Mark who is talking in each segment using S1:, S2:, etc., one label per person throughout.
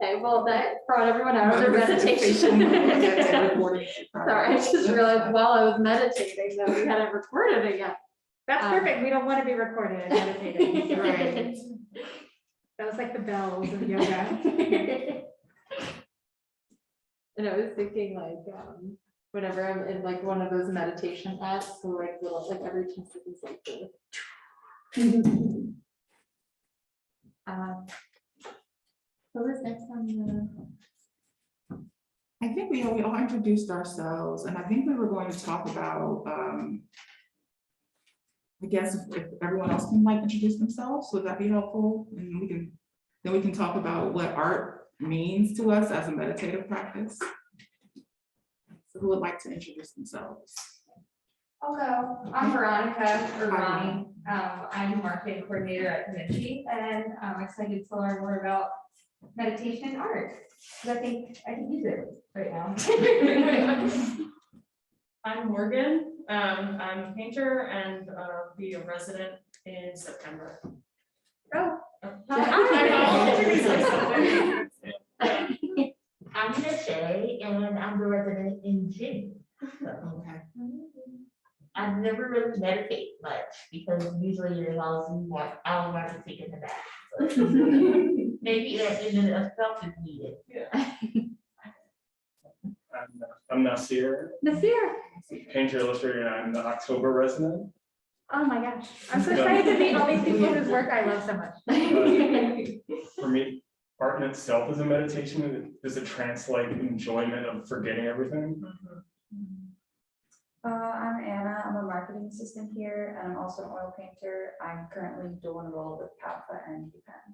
S1: Okay, well, that brought everyone out of their meditation. Sorry, I just realized while I was meditating that we hadn't recorded it yet.
S2: That's perfect. We don't want to be recorded and meditating. Right. That was like the bells of yoga.
S1: And I was thinking like, whenever I'm in like one of those meditation apps, so like little, like every 10 seconds, like the. What was next on the?
S3: I think we all introduced ourselves, and I think we were going to talk about, I guess if everyone else can like introduce themselves, would that be helpful? And then we can talk about what art means to us as a meditative practice. So who would like to introduce themselves?
S4: I'll go. I'm Veronica Urbani. I'm the marketing coordinator at nitty, and I'm excited to learn more about meditation and art, because I think I can use it right now.
S5: I'm Morgan. I'm a painter and be a resident in September.
S4: Oh.
S6: I'm Shay, and I'm the resident in June.
S3: Okay.
S6: I've never really meditated much because usually you're always I'll want to take in the back. So maybe that in and of itself is needed.
S5: Yeah. I'm Nasir,
S2: Nasir.
S5: painter illustrator, and I'm the October resident.
S2: Oh my gosh. I'm so excited to meet all these people whose work I love so much.
S5: For me, art in itself is a meditation. Does it translate enjoyment of forgetting everything?
S7: I'm Anna. I'm a marketing assistant here, and I'm also an oil painter. I'm currently dual enrolled with CAPA and UPenn.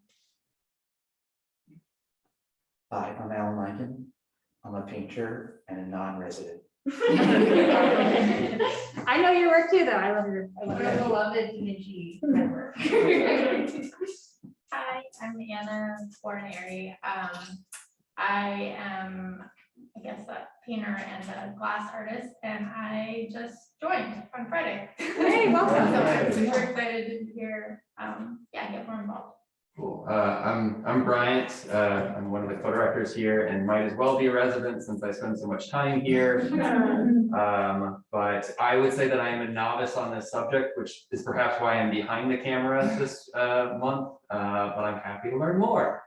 S8: Hi, I'm Alan Lincoln. I'm a painter and a non-resident.
S2: I know your work too, though. I love your.
S4: I'm a beloved Nitty member.
S9: Hi, I'm Anna Forneri. I am, I guess, a painter and a glass artist, and I just joined on Friday.
S2: Hey, welcome.
S9: So I'm super excited to hear, get more involved.
S10: Cool. I'm Bryant. I'm one of the co-directors here and might as well be a resident since I spend so much time here. But I would say that I am a novice on this subject, which is perhaps why I'm behind the camera this month, but I'm happy to learn more.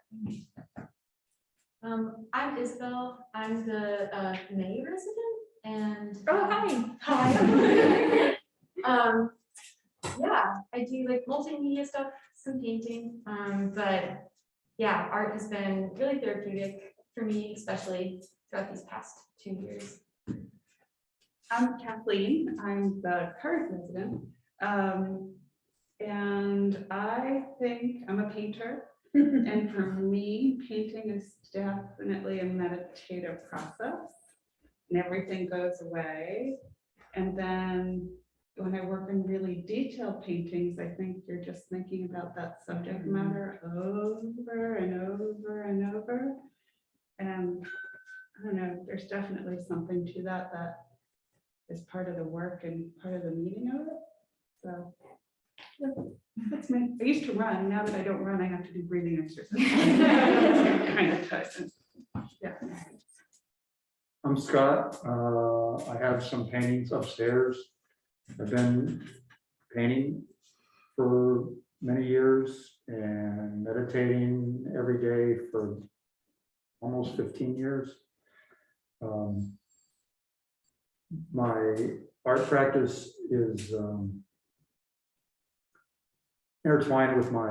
S1: I'm Isabel. I'm the May resident, and
S2: Hi.
S1: yeah, I do like multimedia stuff, some painting, but yeah, art has been really therapeutic for me, especially throughout these past 2 years.
S11: I'm Kathleen. I'm the current resident, and I think I'm a painter. And for me, painting is definitely a meditative process, and everything goes away. And then when I work in really detailed paintings, I think you're just thinking about that subject matter over and over and over. And I don't know, there's definitely something to that that is part of the work and part of the meaning of it. So that's me. I used to run. Now that I don't run, I have to do breathing exercises. Kind of ties in. Yeah.
S12: I'm Scott. I have some paintings upstairs. I've been painting for many years and meditating every day for almost 15 years. My art practice is intertwined with my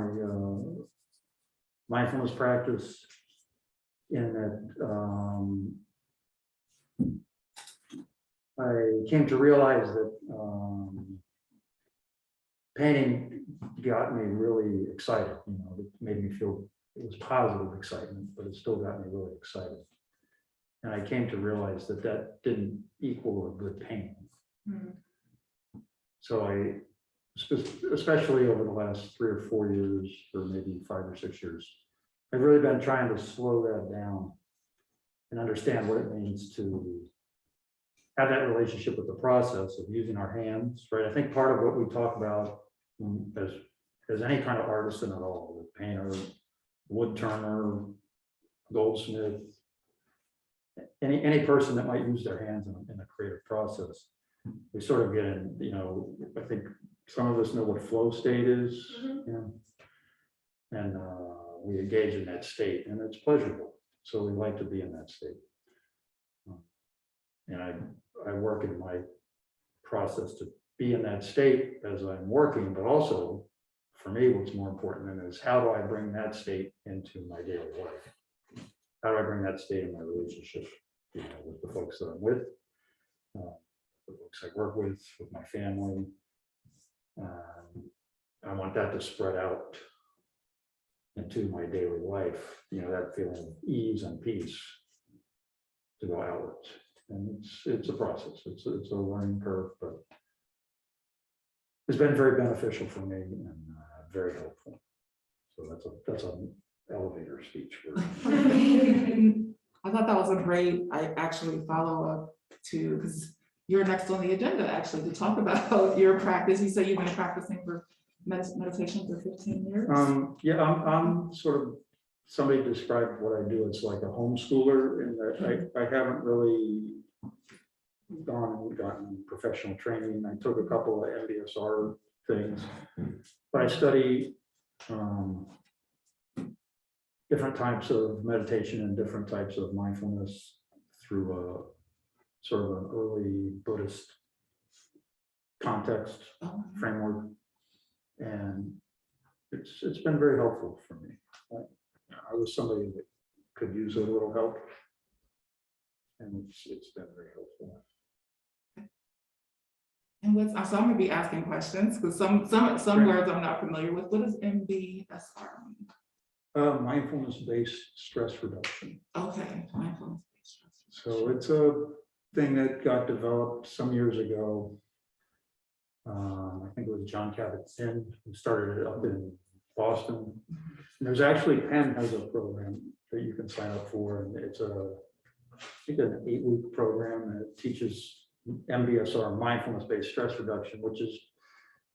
S12: mindfulness practice in that I came to realize that painting got me really excited. You know, it made me feel, it was positive excitement, but it still got me really excited. And I came to realize that that didn't equal a good painting. So I, especially over the last 3 or 4 years, or maybe 5 or 6 years, I've really been trying to slow that down and understand what it means to have that relationship with the process of using our hands, right? I think part of what we talk about as any kind of artisan at all, painter, wood turner, goldsmith, any person that might use their hands in a creative process, we sort of get in, you know, I think some of us know what flow state is, you know, and we engage in that state, and it's pleasurable. So we like to be in that state. And I work in my process to be in that state as I'm working, but also for me, what's more important than is how do I bring that state into my daily life? How do I bring that state in my relationship, you know, with the folks that I'm with, the folks I work with my family? I want that to spread out into my daily life, you know, that feeling of ease and peace to go outwards. And it's a process. It's a learning curve, but it's been very beneficial for me and very helpful. So that's an elevator speech for
S3: I thought that was a great, I actually follow up to, because you're next on the agenda actually to talk about your practice. You said you've been practicing for meditation for 15 years.
S12: Yeah, I'm sort of, somebody described what I do. It's like a homeschooler, in that I haven't really gotten professional training. I took a couple of MBSR things, but I study different types of meditation and different types of mindfulness through a sort of an early Buddhist context framework, and it's been very helpful for me. I was somebody that could use a little help, and it's been very helpful.
S3: And so I'm gonna be asking questions because some words I'm not familiar with. What does MBSR mean?
S12: Mindfulness-based stress reduction.
S3: Okay, mindfulness-based stress.
S12: So it's a thing that got developed some years ago. I think it was John Kabat-Zinn who started it up in Boston. And there's actually Penn has a program that you can sign up for, and it's I think an 8-week program that teaches MBSR, mindfulness-based stress reduction, which is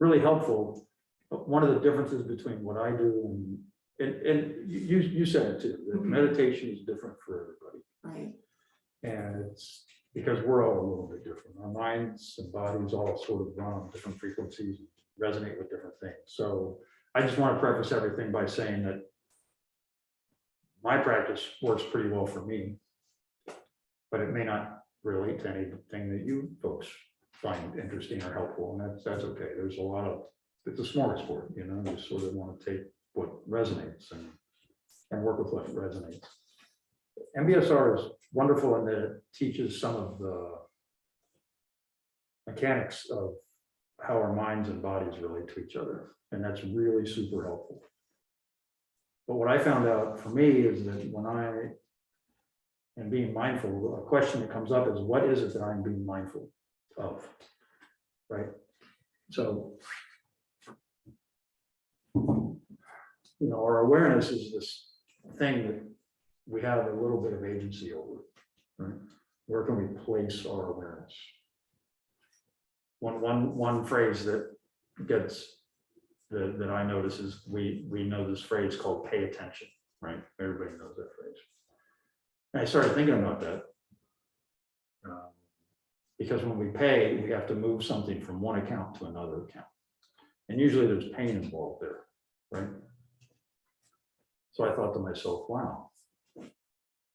S12: really helpful. But one of the differences between what I do and you said it too, that meditation is different for everybody.
S3: Right.
S12: And it's because we're all a little bit different. Our minds and bodies all sort of run on different frequencies, resonate with different things. So I just want to preface everything by saying that my practice works pretty well for me, but it may not relate to anything that you folks find interesting or helpful, and that's okay. There's a lot of, it's a smorgasbord, you know, you sort of want to take what resonates and work with what resonates. MBSR is wonderful in that it teaches some of the mechanics of how our minds and bodies relate to each other, and that's really super helpful. But what I found out for me is that when I am being mindful, a question that comes up is, what is it that I'm being mindful of, right? So, you know, our awareness is this thing that we have a little bit of agency over, right? Where can we place our awareness? One phrase that gets that I notice is we know this phrase called pay attention, right? Everybody knows that phrase. And I started thinking about that because when we pay, we have to move something from one account to another account. And usually there's pain involved there, right? So I thought to myself, wow,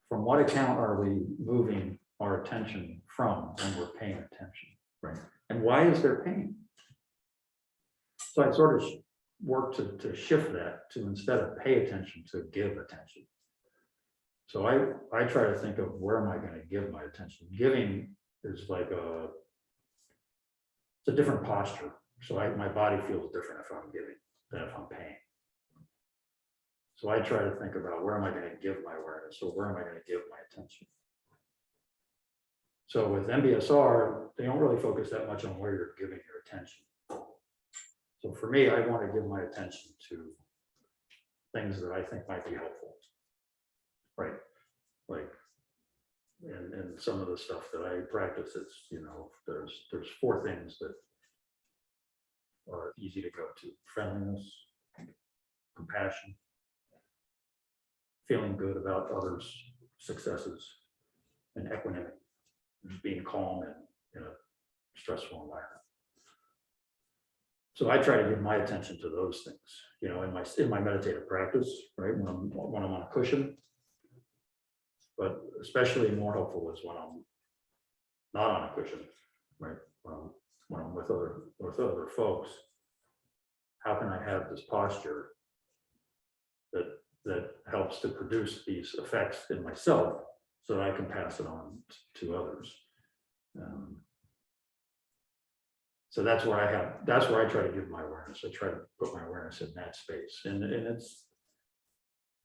S12: from what account are we moving our attention from when we're paying attention, right? And why is there pain? So I sort of worked to shift that to, instead of pay attention, to give attention. So I try to think of, where am I going to give my attention? Giving is like it's a different posture. So my body feels different if I'm giving than if I'm paying. So I try to think about, where am I going to give my awareness? So where am I going to give my attention? So with MBSR, they don't really focus that much on where you're giving your attention. So for me, I want to give my attention to things that I think might be helpful, right? Like And some of the stuff that I practice, it's, you know, there's 4 things that are easy to go to: friendliness, compassion, feeling good about others' successes, and equanimity, being calm in a stressful environment. So I try to give my attention to those things, you know, in my meditative practice, right? When I'm on a cushion. But especially more helpful is when I'm not on a cushion, right? When I'm with other folks. How can I have this posture that helps to produce these effects in myself so that I can pass it on to others? So that's where I try to give my awareness. I try to put my awareness in that space, and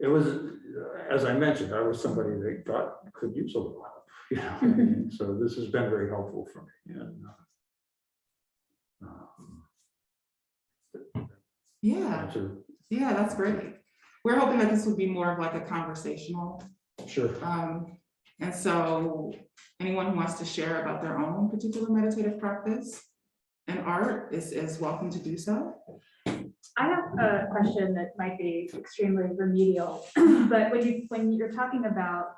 S12: it was, as I mentioned, I was somebody that could use a little help, you know. So this has been very helpful for me. And,
S3: yeah, that's great. We're hoping that this would be more of like a conversational.
S12: Sure.
S3: And so anyone who wants to share about their own particular meditative practice and art is welcome to do so.
S2: I have a question that might be extremely remedial, but when you're talking about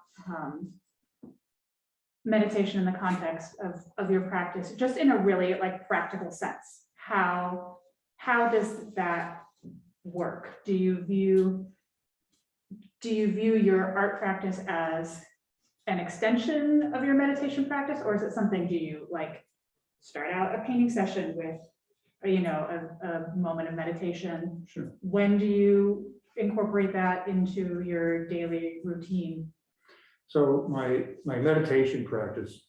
S2: meditation in the context of your practice, just in a really like practical sense, how does that work? Do you view your art practice as an extension of your meditation practice, or is it something, do you like start out a painting session with, you know, a moment of meditation?
S12: Sure.
S2: When do you incorporate that into your daily routine?
S12: So my meditation practice,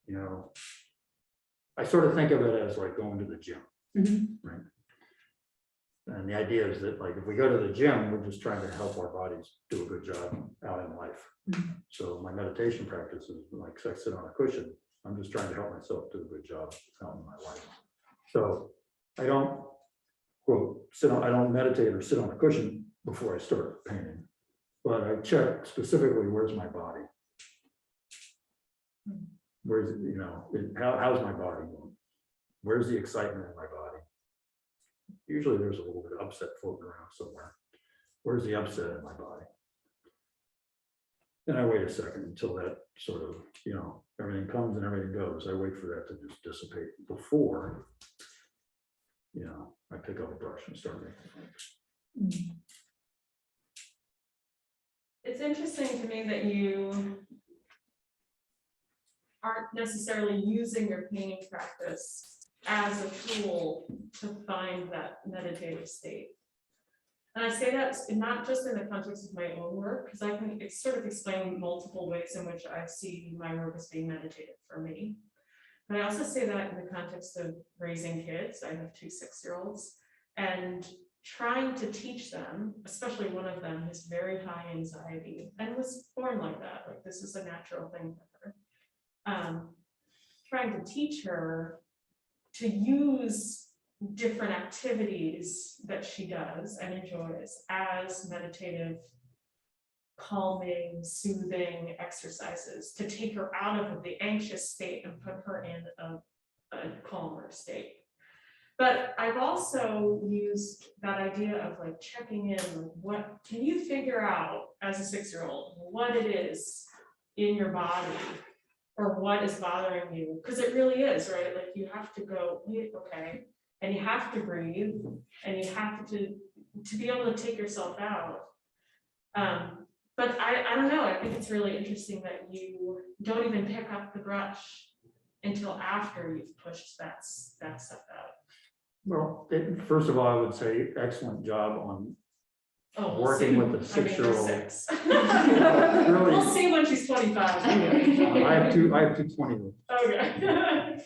S12: you know, I sort of think of it as like going to the gym, right? And the idea is that, like, if we go to the gym, we're just trying to help our bodies do a good job out in life. So my meditation practice is like, I sit on a cushion, I'm just trying to help myself do a good job out in my life. So I don't, quote, I don't meditate or sit on a cushion before I start painting, but I check specifically, where's my body? Where's, you know, how's my body going? Where's the excitement in my body? Usually there's a little bit of upset floating around somewhere. Where's the upset in my body? Then I wait a second until that sort of, you know, everything comes and everything goes. I wait for that to just dissipate before, you know, I pick up a brush and start making.
S1: It's interesting to me that you aren't necessarily using your painting practice as a tool to find that meditative state. And I say that not just in the context of my own work, because I can sort of explain multiple ways in which I see my work as being meditative for me. But I also say that in the context of raising kids. I have 2 6-year-olds, and trying to teach them, especially one of them who's very high anxiety and was born like that, like this is a natural thing for her. Trying to teach her to use different activities that she does and enjoys as meditative, calming, soothing exercises to take her out of the anxious state and put her in a calmer state. But I've also used that idea of like checking in, what can you figure out as a 6-year-old, what it is in your body or what is bothering you? Because it really is, right? Like you have to go, okay, and you have to breathe, and you have to be able to take yourself out. But I don't know, I think it's really interesting that you don't even pick up the brush until after you've pushed that stuff out.
S12: Well, first of all, I would say excellent job on
S1: Oh,
S12: working
S1: we'll
S12: with
S1: see.
S12: a 6-year-old.
S1: Really? We'll see when she's 25.
S12: I have two 20-year-olds.
S1: Okay.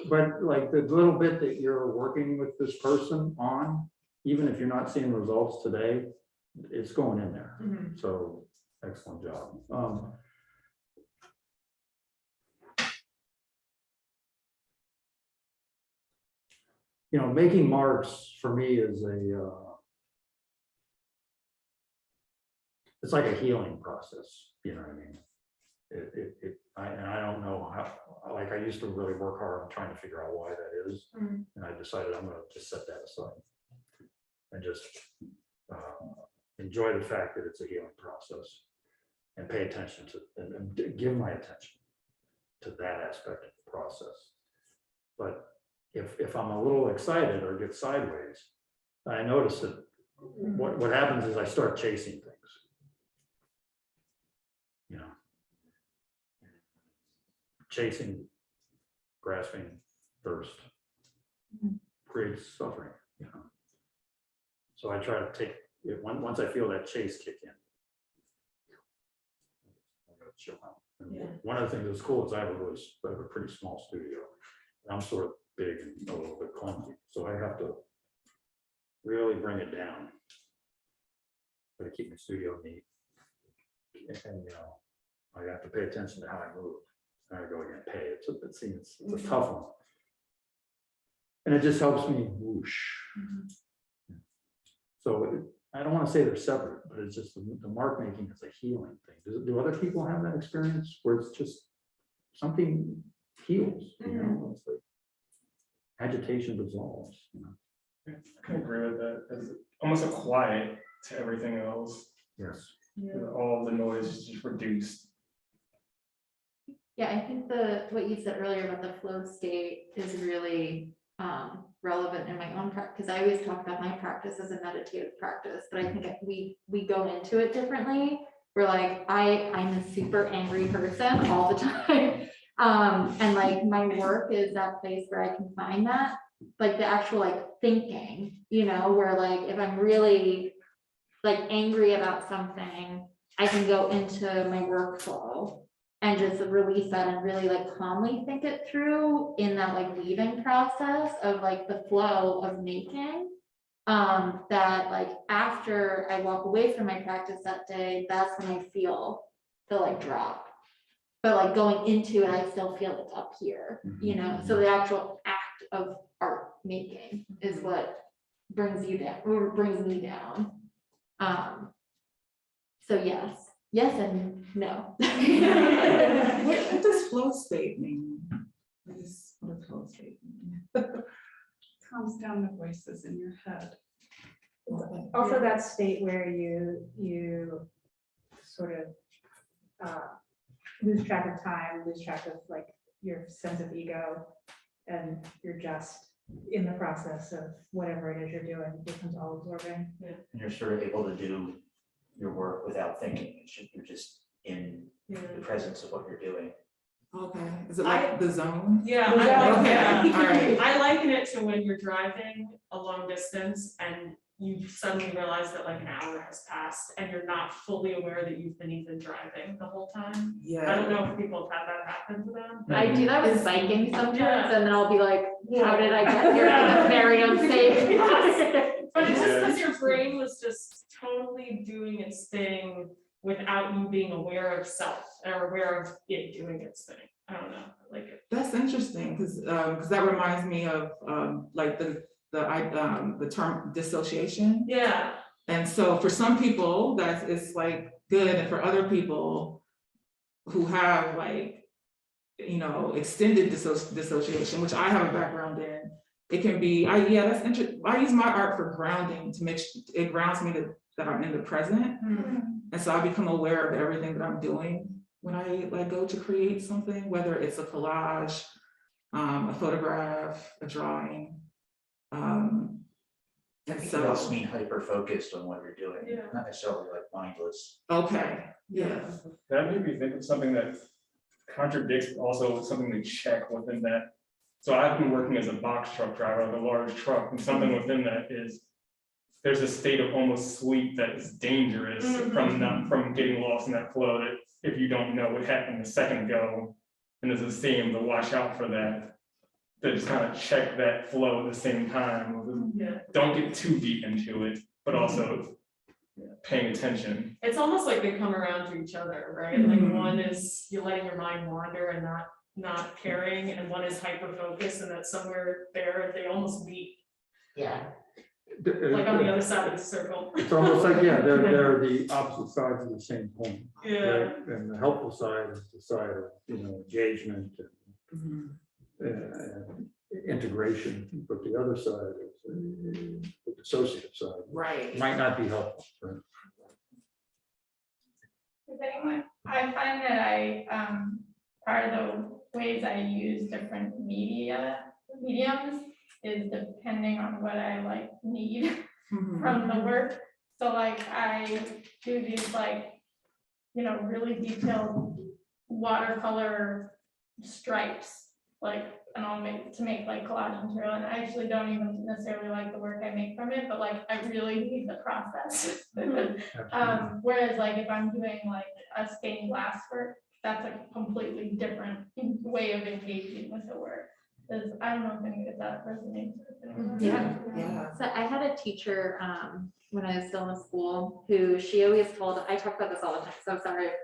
S12: But like the little bit that you're working with this person on, even if you're not seeing results today, it's going in there. So excellent job. You know, making marks for me is it's like a healing process, you know what I mean? And I don't know how, like, I used to really work hard on trying to figure out why that is.
S1: Mm.
S12: And I decided I'm gonna just set that aside. And just enjoy the fact that it's a healing process. And pay attention to, and give my attention to that aspect of the process. But if I'm a little excited or get sideways, I notice that what happens is I start chasing things. You know, chasing, grasping, thirst creates suffering, you know. So I try to take it once I feel that chase kick in. I gotta chill out. And
S1: Yeah.
S12: one of the things that's cool is I have a pretty small studio. And I'm sort of big and a little bit clumsy, so I have to really bring it down. But to keep my studio neat. And, you know, I have to pay attention to how I move. And I go again, pay. It's a tough one. And it just helps me whoosh. So I don't want to say they're separate, but it's just the mark making is a healing thing. Do other people have that experience where it's just something heals, you know? It's like agitation dissolves, you know?
S5: I can agree with that. It's almost a quiet to everything else.
S12: Yes.
S5: All the noise is just reduced.
S13: Yeah, I think what you said earlier about the flow state is really relevant in my own practice, because I always talk about my practice as a meditative practice, but I think we go into it differently. We're like, I'm a super angry person all the time. And like my work is that place where I can find that, like the actual like thinking, you know, where like if I'm really like angry about something, I can go into my workflow and just release that and really like calmly think it through in that like weaving process of like the flow of making. That like after I walk away from my practice that day, that's when I feel the like drop. But like going into it, I still feel it's up here, you know, so the actual act of art making is what brings you down, or brings me down. So yes and no.
S3: What does flow state mean? What does flow state mean?
S11: Calms down the voices in your head.
S2: Also that state where you sort of lose track of time, lose track of like your sense of ego, and you're just in the process of whatever it is you're doing, it becomes all absorbing.
S8: And you're sort of able to do your work without thinking. You're just in the presence of what you're doing.
S3: Okay, is it like the zone?
S1: Yeah,
S3: Okay, all right.
S1: I liken it to when you're driving a long distance and you suddenly realize that like an hour has passed and you're not fully aware that you've been even driving the whole time. I don't know if people have had that happen to them.
S13: I do that with biking sometimes,
S1: Yeah.
S13: and then I'll be like, how did I get here? I'm very unsafe.
S1: But it's just because your brain was just totally doing its thing without you being aware of self or aware of it doing its thing. I don't know, I like it.
S3: That's interesting, because that reminds me of like the term dissociation.
S1: Yeah.
S3: And so for some people, that is like good, and for other people who have like, you know, extended dissociation, which I have a background in, it can be, that's interesting. I use my art for grounding to make sure it grounds me that I'm in the present. And so I become aware of everything that I'm doing when I like go to create something, whether it's a collage, a photograph, a drawing. And
S8: I think
S3: so
S8: you also mean hyper-focused on what you're doing,
S1: Yeah.
S8: not necessarily like mindless.
S3: okay, yeah.
S5: That made me think of something that contradicts also something we check within that. So I've been working as a box truck driver, like a large truck, and something within that is there's a state of almost sleep that is dangerous from getting lost in that flow, that if you don't know what happened a second ago, and it's the same to watch out for that, to just kind of check that flow at the same time.
S1: Yeah.
S5: Don't get too deep into it, but also paying attention.
S1: It's almost like they come around to each other, right? Like one is you're letting your mind wander and not caring, and one is hyper focused, and that's somewhere there they almost meet.
S6: Yeah.
S1: like on the other side of the circle.
S12: It's almost like, yeah, they're the opposite sides of the same coin.
S1: Yeah.
S12: right? And the helpful side is the side of, engagement and integration, but the other side is the dissociative side.
S3: Right.
S12: Might not be helpful. Right?
S9: Does anyone, I find that part of the ways I use different mediums is depending on what I like need from the work. So like I do these really detailed watercolor stripes, and I'll make like collage material, and I actually don't even necessarily like the work I make from it, but I really need the process. Whereas if I'm doing a stained glass work, that's a completely different way of engaging with the work. I don't know if that resonates with anyone.
S3: Yeah.
S13: So I had a teacher when I was still in school who she always told, I talk about this all the time, so sorry if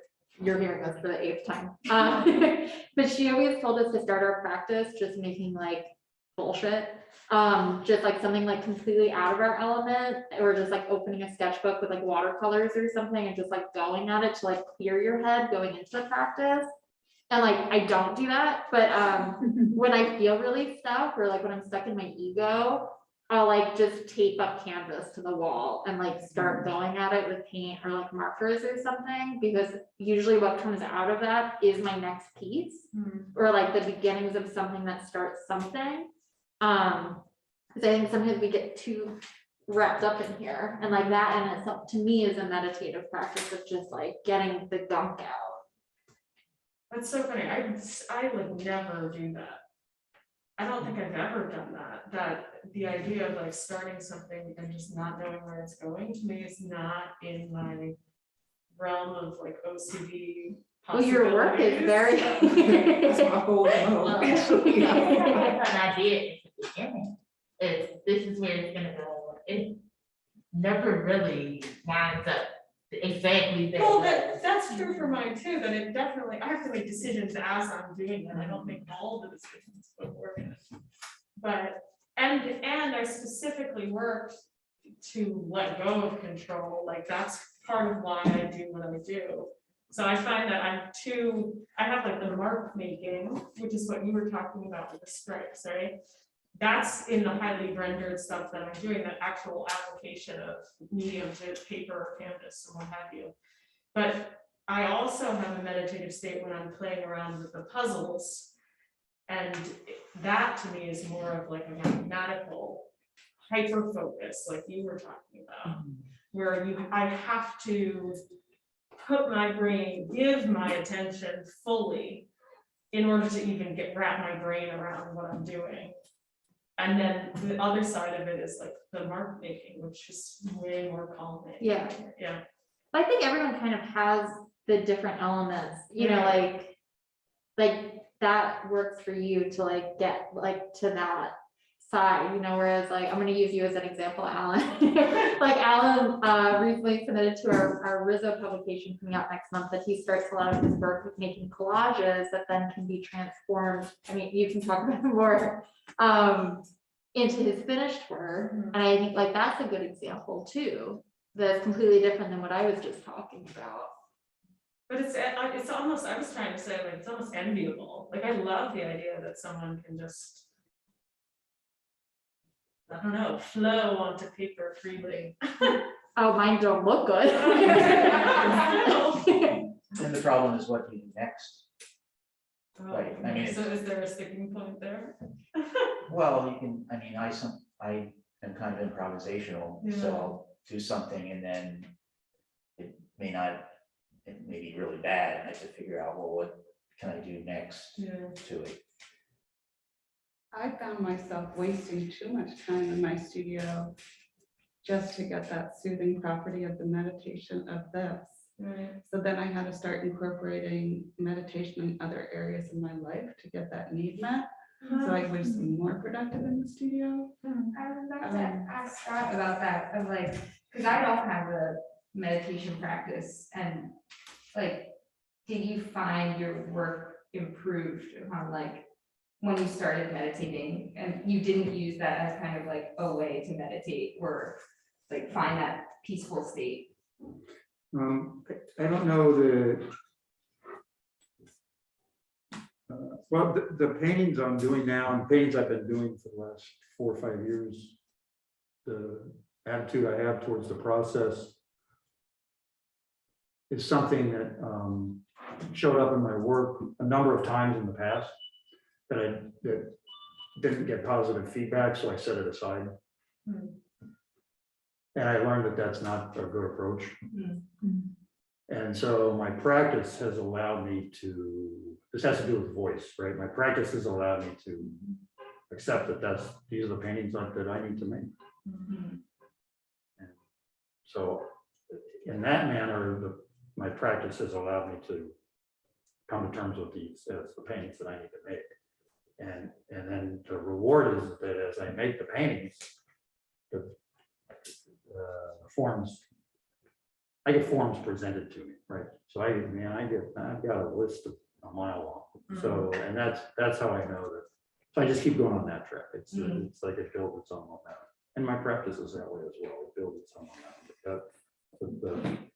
S13: you're hearing this for the 8th time. But she always told us to start our practice just making bullshit. Just something completely out of our element, or just opening a sketchbook with watercolors or something and just going at it to clear your head going into the practice. And I don't do that, but when I feel really stuck or when I'm stuck in my ego, I'll just tape up canvas to the wall and start going at it with paint or markers or something, because usually what comes out of that is my next piece or the beginnings of something that starts something. Because I think sometimes we get too wrapped up in here, and that in itself to me is a meditative practice of just getting the gunk out.
S1: That's so funny. I would never do that. I don't think I've ever done that. That the idea of starting something and just not knowing where it's going, to me is not in my realm of OCD.
S13: Well, your work is very.
S3: That's my whole
S6: Well, that's an idea at the beginning. This is where it's gonna go. It never really winds up exactly that.
S1: Well,
S6: way.
S1: that's true for mine too, that it definitely, I have to make decisions as I'm doing it. I don't make all the decisions beforehand. But, and I specifically worked to let go of control, that's part of why I do what I do. So I find that I have the mark making, which is what you were talking about with the stripes, right? That's in the highly rendered stuff that I'm doing, that actual application of medium to paper or canvas or what have you. But I also have a meditative state when I'm playing around with the puzzles. And that to me is more of a mathematical hyper focus, like you were talking about, where I have to put my brain, give my attention fully in order to even wrap my brain around what I'm doing. And then the other side of it is the mark making, which is way more calming.
S13: Yeah.
S1: Yeah.
S13: I think everyone kind of has the different elements, that works for you to get to that side, whereas I'm going to use you as an example, Alan. Alan recently submitted to our Rizzo publication coming out next month, that he starts a lot of his work with making collages that then can be transformed. I mean, you can talk about it more into his finished work. And I think that's a good example too, that's completely different than what I was just talking about.
S1: But it's almost, I was trying to say, it's almost enviable. I love the idea that someone can just, I don't know, flow onto paper freely.
S13: Oh, mine don't look good.
S8: And the problem is what do you do next? Right, I mean,
S1: So is there a sticking point there?
S8: Well, you can, I am kind of improvisational,
S1: Yeah.
S8: so I'll do something and then it may be really bad, and I have to figure out, well, what can I do next to it?
S11: I found myself wasting too much time in my studio just to get that soothing property of the meditation of this.
S1: Right.
S11: So then I had to start incorporating meditation in other areas of my life to get that need met. So I was more productive in the studio.
S4: I was about to ask Scott about that, of because I don't have a meditation practice, and did you find your work improved upon when you started meditating and you didn't use that as kind of like a way to meditate or like find that peaceful state?
S12: I don't know well, the paintings I'm doing now and paintings I've been doing for the last 4 or 5 years, the attitude I have towards the process is something that showed up in my work a number of times in the past that didn't get positive feedback, so I set it aside. And I learned that that's not a good approach. And so my practice has allowed me to, this has to do with voice, right? My practice has allowed me to accept that these are the paintings that I need to make. And so in that manner, my practice has allowed me to come to terms with these as the paintings that I need to make. And then the reward is that as I make the paintings, the forms, I get forms presented to me, right? So I've got a list of a mile long. So, and that's how I know that. So I just keep going on that track. It's like it builds its own momentum. And my practice is that way as well. It builds its own momentum.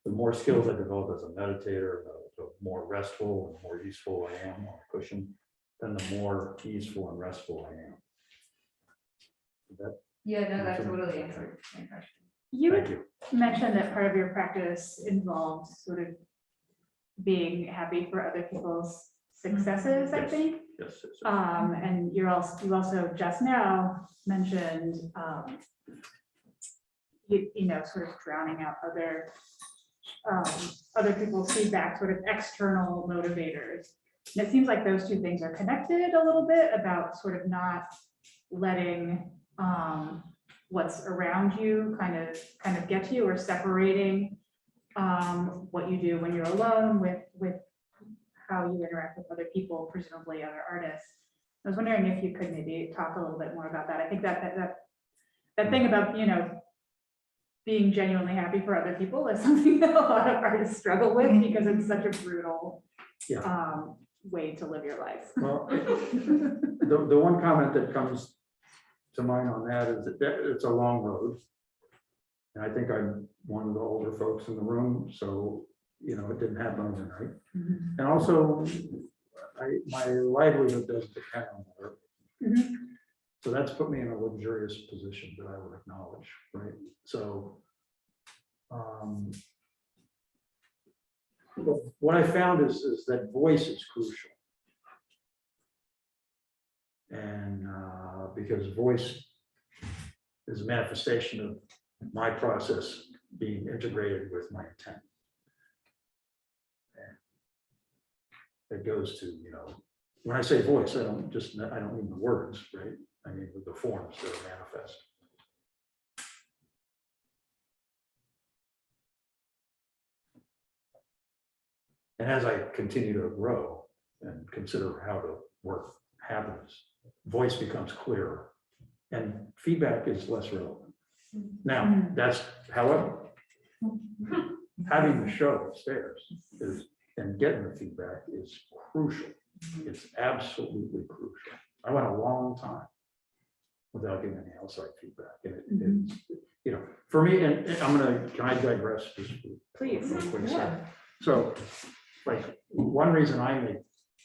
S12: The more skills I develop as a meditator, the more restful and more useful I am on the cushion, then the more easeful and restful I am.
S4: Yeah, no, that totally answered my question.
S2: You
S12: Thank you.
S2: mentioned that part of your practice involved sort of being happy for other people's successes, I
S12: Yes.
S2: think.
S12: Yes.
S2: And you also just now mentioned, you know, sort of drowning out other people's feedback, sort of external motivators. And it seems like those two things are connected a little bit, about sort of not letting what's around you kind of get to you, or separating what you do when you're alone with how you interact with other people, presumably other artists. I was wondering if you could maybe talk a little bit more about that. I think that thing about, you know, being genuinely happy for other people is something that a lot of artists struggle with, because it's such a brutal way to live your life.
S12: Well, the one comment that comes to mind on that is that it's a long road. And I think I'm one of the older folks in the room, so, you know, it didn't happen overnight. And also, my livelihood doesn't depend on work. So that's put me in a luxurious position that I would acknowledge, right? So what I found is that voice is crucial. And because voice is a manifestation of my process being integrated with my intent. And it goes to, you know, when I say voice, I don't mean the words, right? I mean the forms that are manifest. And as I continue to grow and consider how the work happens, voice becomes clearer and feedback is less relevant. Now, that's, however, having the show upstairs and getting the feedback is crucial. It's absolutely crucial. I went a long time without getting any outside feedback. And you know, for me, and can I digress just for
S2: Please.
S12: a quick second? So, like, one reason I make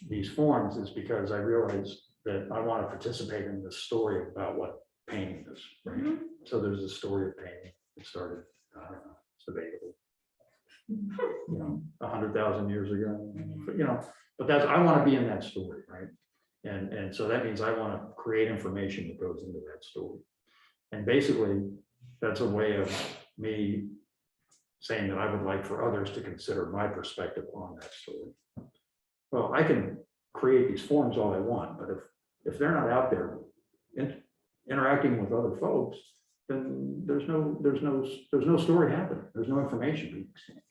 S12: these forms is because I realized that I want to participate in this story about what painting is, right? So there's a story of painting. It started, I don't know, it's debatable, you know, 100,000 years ago, but, you know, but I want to be in that story, right? And so that means I want to create information that goes into that story. And basically, that's a way of me saying that I would like for others to consider my perspective on that story. Well, I can create these forms all I want, but if they're not out there interacting with other folks, then there's no story happening. There's no information being exchanged.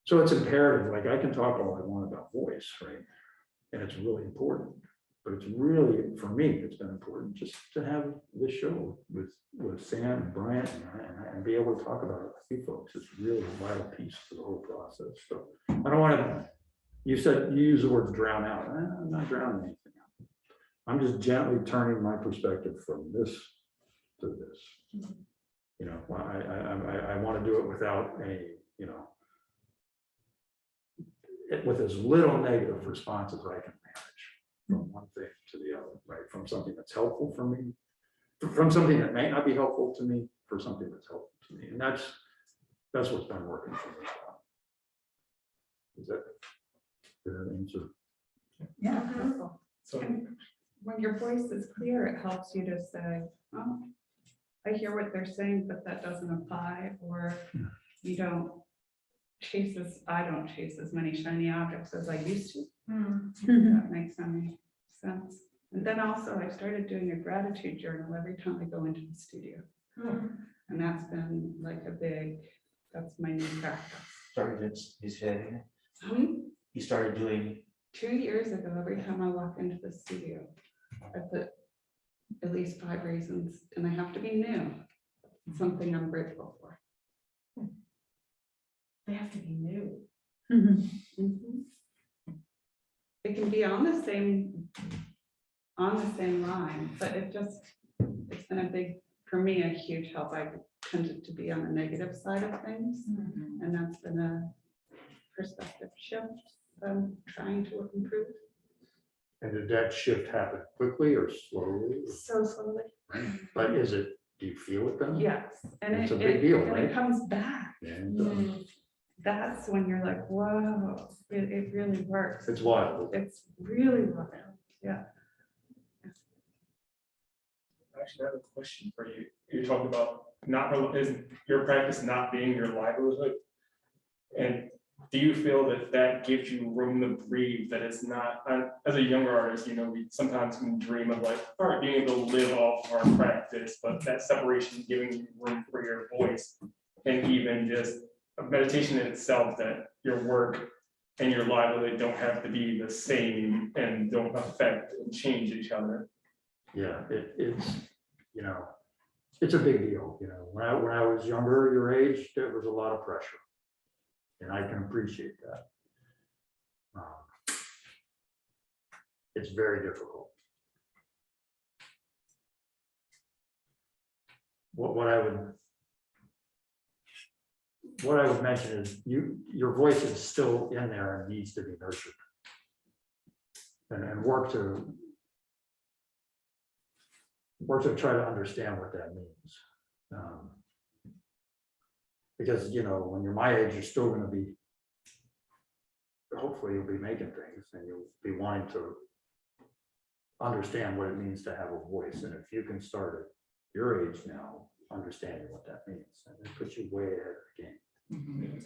S12: So it's imperative, like I can talk all I want about voice, right? And it's really important, but it's really, for me, it's been important just to have this show with Sam and Bryant and be able to talk about it with you folks. It's really a vital piece to the whole process. So I don't want to you said, you use the word drown out. I'm not drowning anything out. I'm just gently turning my perspective from this to this. You know, I want to do it without any, you know, with as little negative response as I can manage from one thing to the other, right? From something that's helpful for me, from something that may not be helpful to me, for something that's helpful to me. And that's what's been working for me. Is that an answer?
S11: Yeah.
S5: So
S11: And when your voice is clear, it helps you to say, oh, I hear what they're saying, but that doesn't apply, or you don't I don't chase as many shiny objects as I used to. That makes any sense. And then also I started doing a gratitude journal every time I go into the studio. And that's been like that's my new practice.
S8: Sorry, you said,
S11: Hmm?
S8: you started doing,
S11: 2 years ago, every time I walk into the studio, I put at least 5 reasons, and they have to be new, something I'm grateful for.
S1: They have to be new.
S11: Mhm. It can be on the same line, but it's been a big, for me, a huge help. I tended to be on the negative side of things, and that's been a perspective shift I'm trying to improve.
S12: And did that shift happen quickly or slowly?
S11: So slowly.
S12: But do you feel it then?
S11: Yes, and
S12: It's a big deal,
S11: and
S12: right?
S11: it comes back.
S12: Yeah, it does.
S11: That's when you're like, whoa, it really works.
S12: It's wild.
S11: It's really wild. Yeah.
S5: I actually have a question for you. You talked about is your practice not being your livelihood? And do you feel that that gives you room to breathe, that it's not, as a younger artist, you know, we sometimes can dream of like, all right, being able to live off our practice, but that separation giving you room for your voice, and even just a meditation in itself, that your work and your livelihood don't have to be the same and don't affect and change each other.
S12: Yeah, it's, you know, it's a big deal, you know, when I was younger, your age, there was a lot of pressure. And I can appreciate that. It's very difficult. What I would mention is your voice is still in there and needs to be nurtured. And work to try to understand what that means. Because, you know, when you're my age, you're still going to be, hopefully you'll be making things and you'll be wanting to understand what it means to have a voice. And if you can start at your age now, understanding what that means, and it puts you way ahead of the game.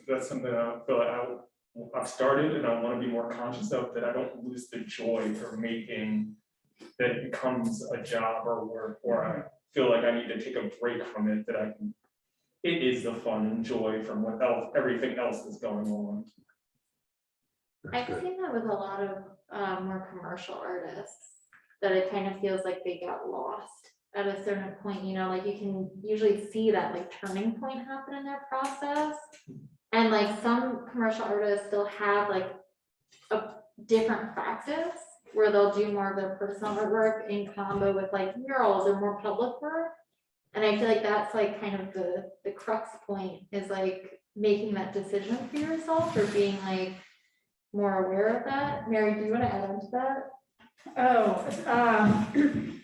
S5: That's something I feel like I've started and I want to be more conscious of, that I don't lose the joy for making, that it becomes a job or work, or I feel like I need to take a break from it, that it is the fun and joy from what else, everything else is going on.
S12: That's
S13: I've
S12: good.
S13: seen that with a lot of more commercial artists, that it kind of feels like they got lost at a certain point, you know, like you can usually see that like turning point happen in their process. And like some commercial artists still have like a different practice where they'll do more of their personal artwork in combo with like murals or more public work. And I feel like that's like kind of the crux point, is like making that decision for yourself, or being like more aware of that. Mary, do you want to add on to that?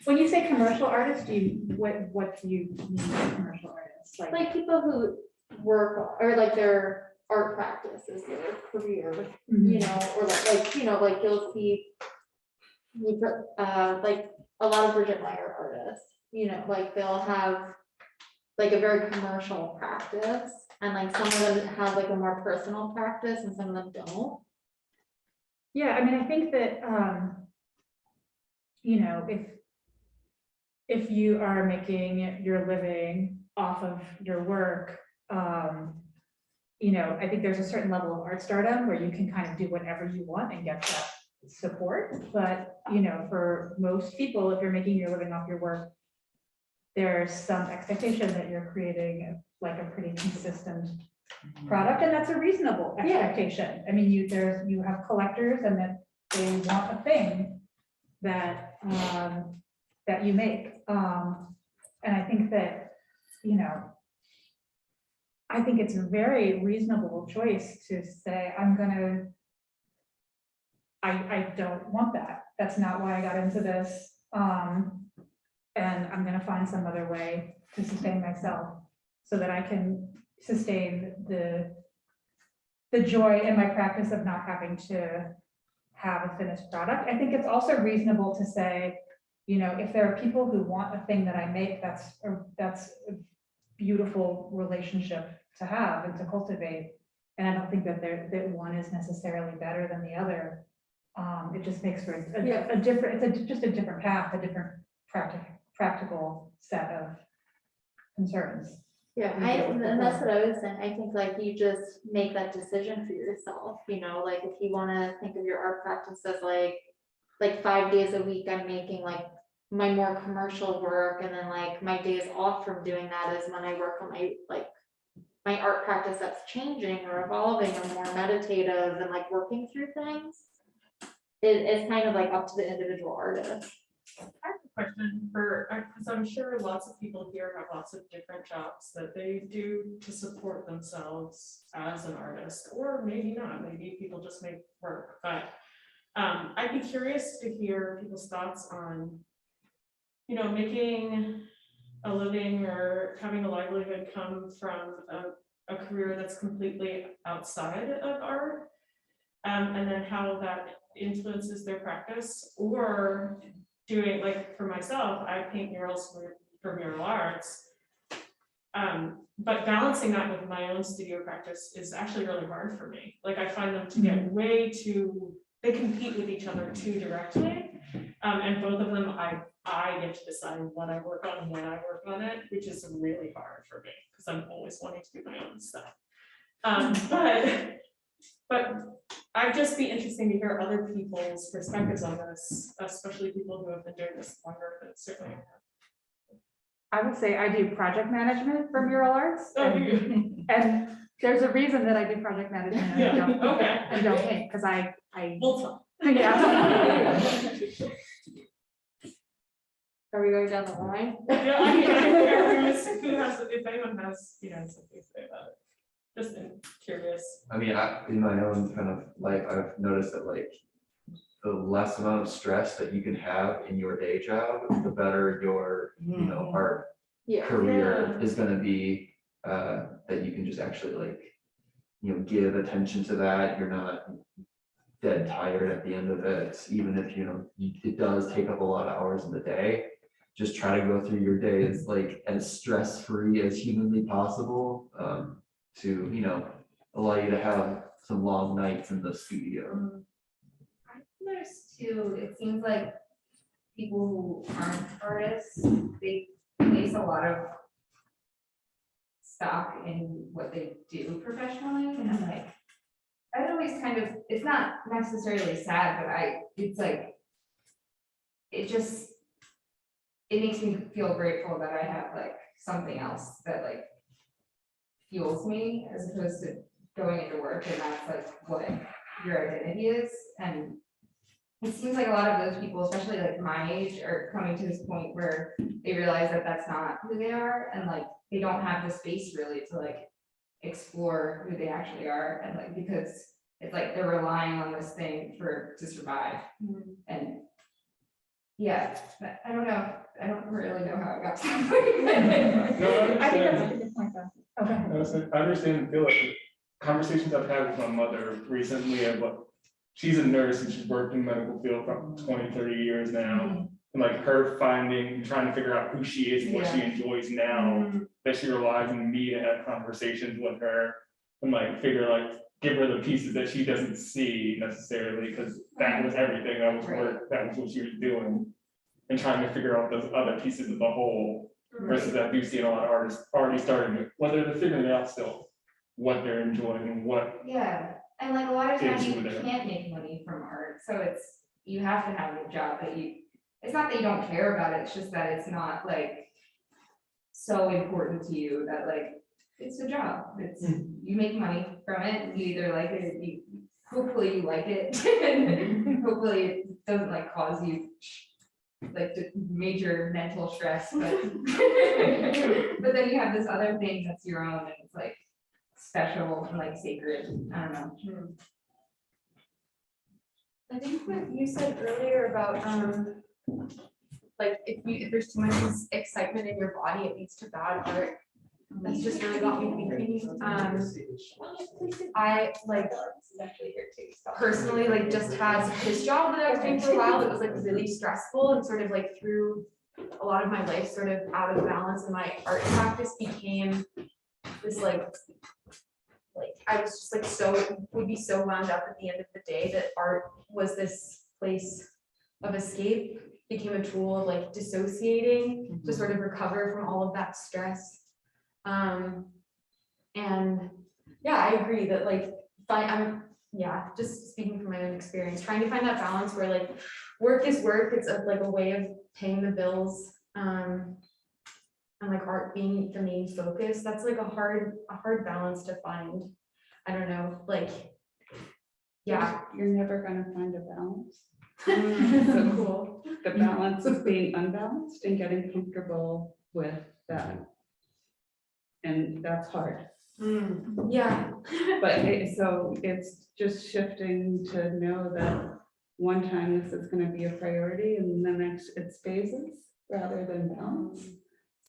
S2: When you say commercial artists, what do you mean by commercial artists?
S13: Like people who work, or like their art practice is their career, you know, or like, you know, like you'll see like a lot of Bridget Meyer artists, you know, like they'll have like a very commercial practice, and like some of them have like a more personal practice and some of them don't.
S2: Yeah, I mean, I think that, you know, if you are making your living off of your work, you know, I think there's a certain level of art stardom where you can kind of do whatever you want and get that support. But, you know, for most people, if you're making your living off your work, there's some expectation that you're creating like a pretty consistent product, and that's a reasonable
S13: Yeah.
S2: expectation. I mean, you have collectors and that they want a thing that, that you make. And I think that, you know, I think it's a very reasonable choice to say, I don't want that. That's not why I got into this. And I'm gonna find some other way to sustain myself so that I can sustain the joy in my practice of not having to have a finished product. I think it's also reasonable to say, you know, if there are people who want a thing that I make, that's a beautiful relationship to have and to cultivate. And I don't think that that one is necessarily better than the other. It just makes for a different, just a different path, a different practical set of concerns.
S13: Yeah, and that's what I was saying. I think like you just make that decision for yourself, you know, like if you wanna think of your art practice as like 5 days a week, I'm making like my more commercial work, and then like my days off from doing that is when I work on my art practice that's changing or evolving or more meditative and like working through things. It's kind of like up to the individual artist.
S1: I have a question for, because I'm sure lots of people here have lots of different jobs that they do to support themselves as an artist, or maybe not, maybe people just make work, but I'd be curious to hear people's thoughts on, you know, making a living or having a livelihood come from a career that's completely outside of art, and then how that influences their practice, or doing, like for myself, I paint murals for Mural Arts, but balancing that with my own studio practice is actually really hard for me. Like I find them to get way too, they compete with each other too directly, and both of them I get to decide what I work on and when I work on it, which is really hard for me because I'm always wanting to do my own stuff. But I'd just be interesting to hear other people's perspectives on this, especially people who have been doing this longer than certainly.
S2: I would say I do project management for Mural Arts.
S1: Oh, you-
S2: And there's a reason that I do project management and I
S1: Yeah,
S2: don't,
S1: okay.
S2: and don't paint, because I,
S1: We'll talk.
S2: yeah.
S13: Are we going down the line?
S1: Yeah, I mean, I don't care who has, if anyone has, you know, something to say about it. Just curious.
S10: I mean, in my own kind of life, I've noticed that like the less amount of stress that you can have in your day job, the better your, you know, art
S13: Yeah.
S10: career is gonna be, that you can just actually like, you know, give attention to that. You're not dead tired at the end of it, even if, you know, it does take up a lot of hours in the day. Just try to go through your day as like as stress-free as humanly possible, to, you know, allow you to have some long nights in the studio.
S4: I think there's too, it seems like people who aren't artists, they place a lot of stock in what they do professionally, and like, I always kind of, it's not necessarily sad, but it's like, it makes me feel grateful that I have like something else that like fuels me, as opposed to going into work and that's like what your identity is. And it seems like a lot of those people, especially like my age, are coming to this point where they realize that that's not who they are, and like they don't have the space really to like explore who they actually are, and like because it's like they're relying on this thing to survive. And yeah, but I don't know. I don't really know how I got to that point.
S5: No,
S2: I think that's a good point though. Okay.
S5: I understand and feel like the conversations I've had with my mother recently of what, she's a nurse and she's worked in the medical field for 20, 30 years now. And like her trying to figure out who she is and what she enjoys now, that she relies on me to have conversations with her and like give her the pieces that she doesn't see necessarily, because that was everything, that was work, that was what she was doing. And trying to figure out those other pieces of the whole, versus that we've seen a lot of artists already starting, whether they're figuring it out still, what they're enjoying and what.
S4: Yeah, and like a lot of times
S5: Is
S4: you
S5: who they are.
S4: can't make money from art, so you have to have a job that it's not that you don't care about it, it's just that it's not like so important to you that like it's a job. It's, you make money from it. You either like it, hopefully you like it. And hopefully it doesn't like cause you like the major mental stress, but but then you have this other thing that's your own and it's like special and like sacred. I don't know.
S7: I think what you said earlier about, like, if there's too much excitement in your body, it leads to bad art. That's just really got me thinking. I like personally like just had this job that I was doing for a while that was like really stressful and sort of like threw a lot of my life sort of out of balance, and my art practice became this like I was just like would be so wound up at the end of the day that art was this place of escape, became a tool of like dissociating to sort of recover from all of that stress. And yeah, I agree that like just speaking from my own experience, trying to find that balance where like work is work, it's like a way of paying the bills, and like art being the main focus. That's like a hard balance to find. I don't know, like, yeah.
S11: You're never gonna find a balance.
S7: So cool.
S11: The balance of being unbalanced and getting comfortable with that. And that's hard.
S7: Yeah.
S11: But so it's just shifting to know that one time this is gonna be a priority and the next it's phases rather than balance.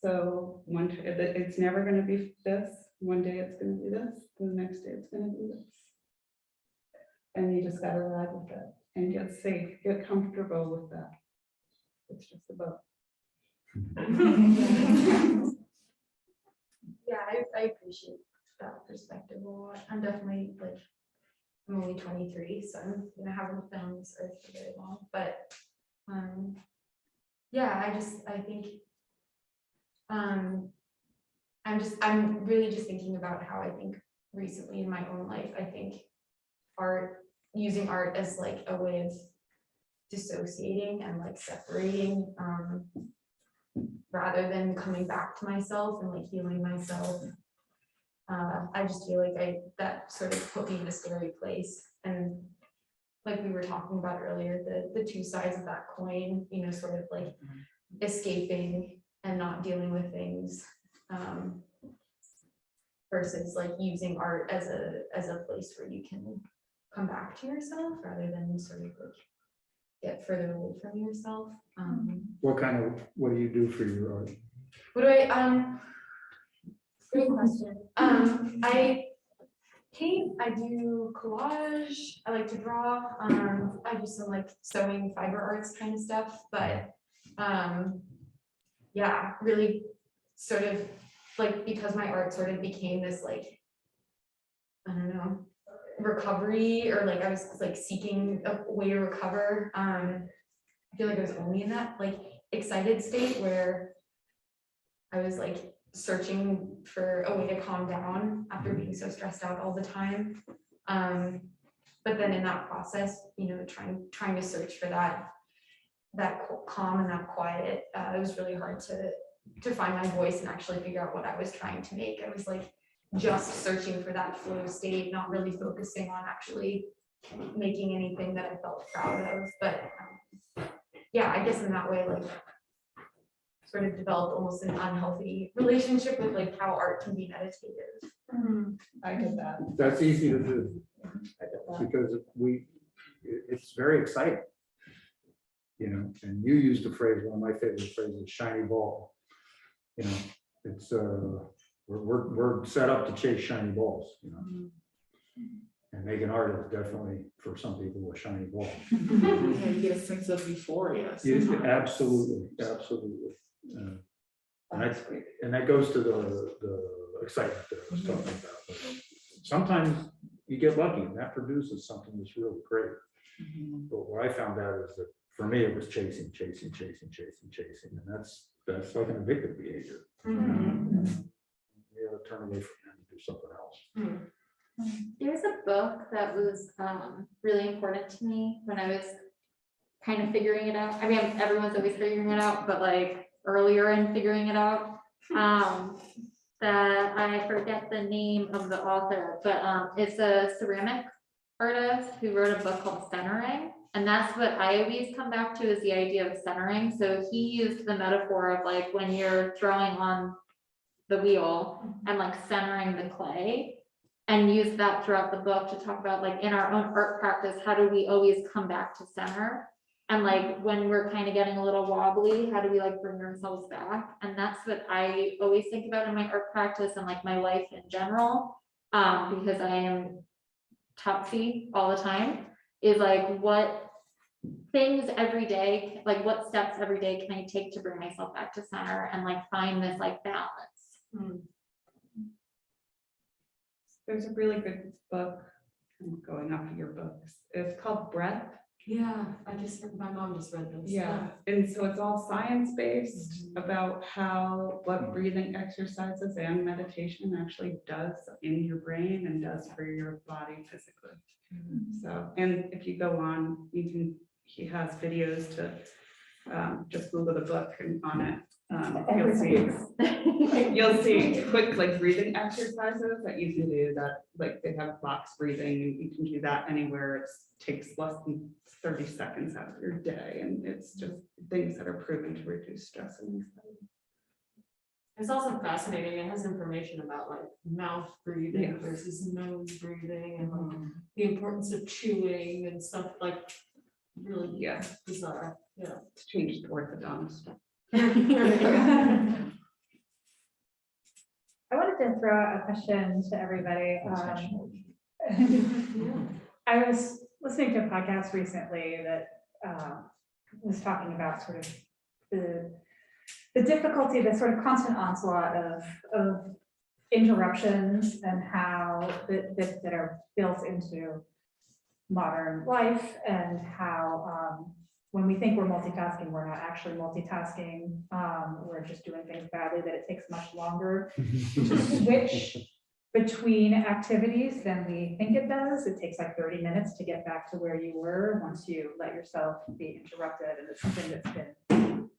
S11: So it's never gonna be this, one day it's gonna be this, the next day it's gonna be this. And you just gotta ride with it and get safe, get comfortable with that. It's just about.
S7: Yeah, I appreciate that perspective a lot. I'm definitely like, I'm only 23, so I haven't been on this earth for very long, but yeah, I think I'm really just thinking about how I think recently in my own life, I think using art as like a way of dissociating and like separating, rather than coming back to myself and like healing myself. I just feel like that sort of put me in a scary place. And like we were talking about earlier, the two sides of that coin, you know, sort of like escaping and not dealing with things, versus like using art as a place where you can come back to yourself rather than sort of like get further away from yourself.
S12: What do you do for your art?
S7: What do great question. I paint, I do collage, I like to draw, I do some like sewing, fiber arts kind of stuff, but yeah, really sort of like, because my art sort of became this like, I don't know, recovery, or like I was like seeking a way to recover. I feel like I was only in that like excited state where I was like searching for a way to calm down after being so stressed out all the time. But then in that process, you know, trying to search for that calm and that quiet, it was really hard to find my voice and actually figure out what I was trying to make. I was like just searching for that flow state, not really focusing on actually making anything that I felt proud of. But yeah, I guess in that way, like sort of developed almost an unhealthy relationship with like how art can be meditative.
S11: I get that.
S12: That's easy to do because it's very exciting. You know, and you used a phrase, one of my favorite phrases, shiny ball. You know, it's we're set up to chase shiny balls, you know. And making art is definitely for some people a shiny ball.
S3: Yeah, you get a sense of euphoria.
S12: Absolutely. And that goes to the excitement that I was talking about. But sometimes you get lucky and that produces something that's really great. But what I found out is that for me, it was chasing, and that's like an addictive behavior. You gotta turn away from that and do something else.
S13: There's a book that was really important to me when I was kind of figuring it out. I mean, everyone's always figuring it out, but like earlier in figuring it out. that I forget the name of the author, but it's a ceramic artist who wrote a book called Centering. And that's what I always come back to, is the idea of centering. So he used the metaphor of like when you're throwing on the wheel and like centering the clay, and use that throughout the book to talk about like in our own art practice, how do we always come back to center? And like when we're kind of getting a little wobbly, how do we like bring ourselves back? And that's what I always think about in my art practice and like my life in general, because I am topsy all the time, is like what things every day, like what steps every day can I take to bring myself back to center and like find this like balance.
S11: There's a really good book, I'm going off of your books, it's called Breath.
S7: Yeah, my mom just read this.
S11: Yeah, and so it's all science-based about what breathing exercises and meditation actually does in your brain and does for your body physically. So, and if you go on, he has videos to just Google the book and on it. You'll see quick like breathing exercises that you can do that, like they have box breathing and you can do that anywhere. It takes less than 30 seconds out of your day. And it's just things that are proven to reduce stress and anxiety.
S1: It's also fascinating. It has information about like mouth breathing
S11: Yes.
S1: versus nose breathing and like the importance of chewing and stuff like really bizarre. Yeah.
S11: It's changed to orthodontist.
S2: I wanted to throw out a question to everybody. I was listening to a podcast recently that was talking about sort of the difficulty, the sort of constant onslaught of interruptions and how that are built into modern life, and how when we think we're multitasking, we're not actually multitasking. We're just doing things badly, that it takes much longer to switch between activities than we think it does. It takes like 30 minutes to get back to where you were once you let yourself be interrupted. And it's something that's been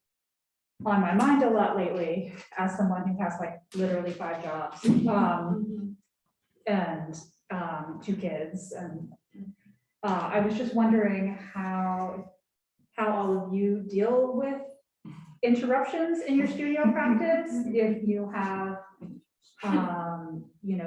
S2: on my mind a lot lately as someone who has like literally 5 jobs and 2 kids. And I was just wondering how all of you deal with interruptions in your studio practice, if you have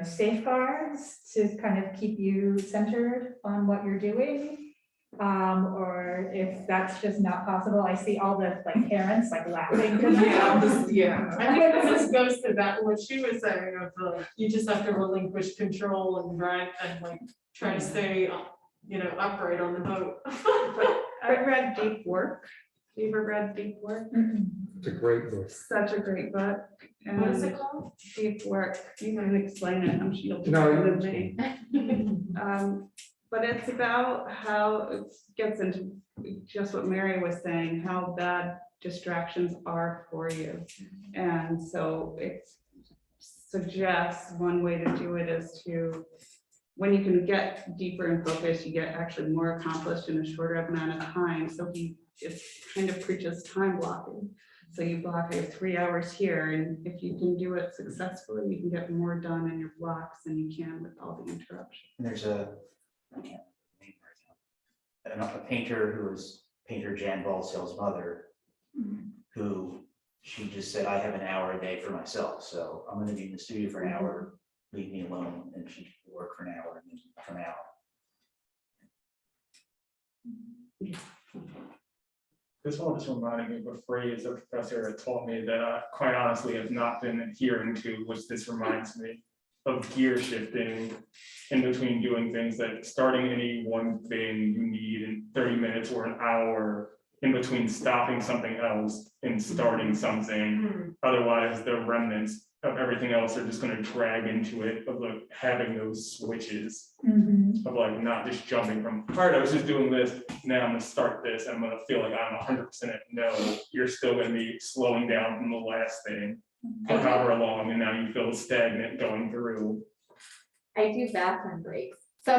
S2: safeguards to kind of keep you centered on what you're doing, or if that's just not possible. I see all the like parents like laughing.
S1: I think this goes to that, what she was saying of you just have to relinquish control and drive and like try to stay, upright on the boat.
S11: I read Deep Work. You ever read Deep Work?
S12: It's a great book.
S11: Such a great book.
S1: What is it called?
S11: Deep Work. You can explain it. I'm sure you'll do
S12: No,
S11: better than me. But it's about how it gets into just what Mary was saying, how bad distractions are for you. And so it suggests one way to do it is to, when you can get deeper in focus, you get actually more accomplished in a shorter amount of time. So it kind of preaches time blocking. So you block 3 hours here, and if you can do it successfully, you can get more done in your blocks than you can with all the interruptions.
S8: And there's a painter who was painter Jan Balsell's mother, who she just said, I have an hour a day for myself. So I'm going to be in the studio for an hour, leave me alone, and she can work for an hour and then from out.
S5: This all just reminded me of a phrase a professor had taught me that I quite honestly have not been adhering to, which this reminds me of gear shifting in between doing things, that starting any one thing you need in 30 minutes or an hour in between stopping something else and starting something. Otherwise, the remnants of everything else are just going to drag into it, of like having those switches of like not just jumping from, all right, I was just doing this, now I'm going to start this, and I'm going to feel like I'm 100%. No, you're still going to be slowing down from the last thing for however long, and now you feel stagnant going through.
S13: I do bathroom breaks. So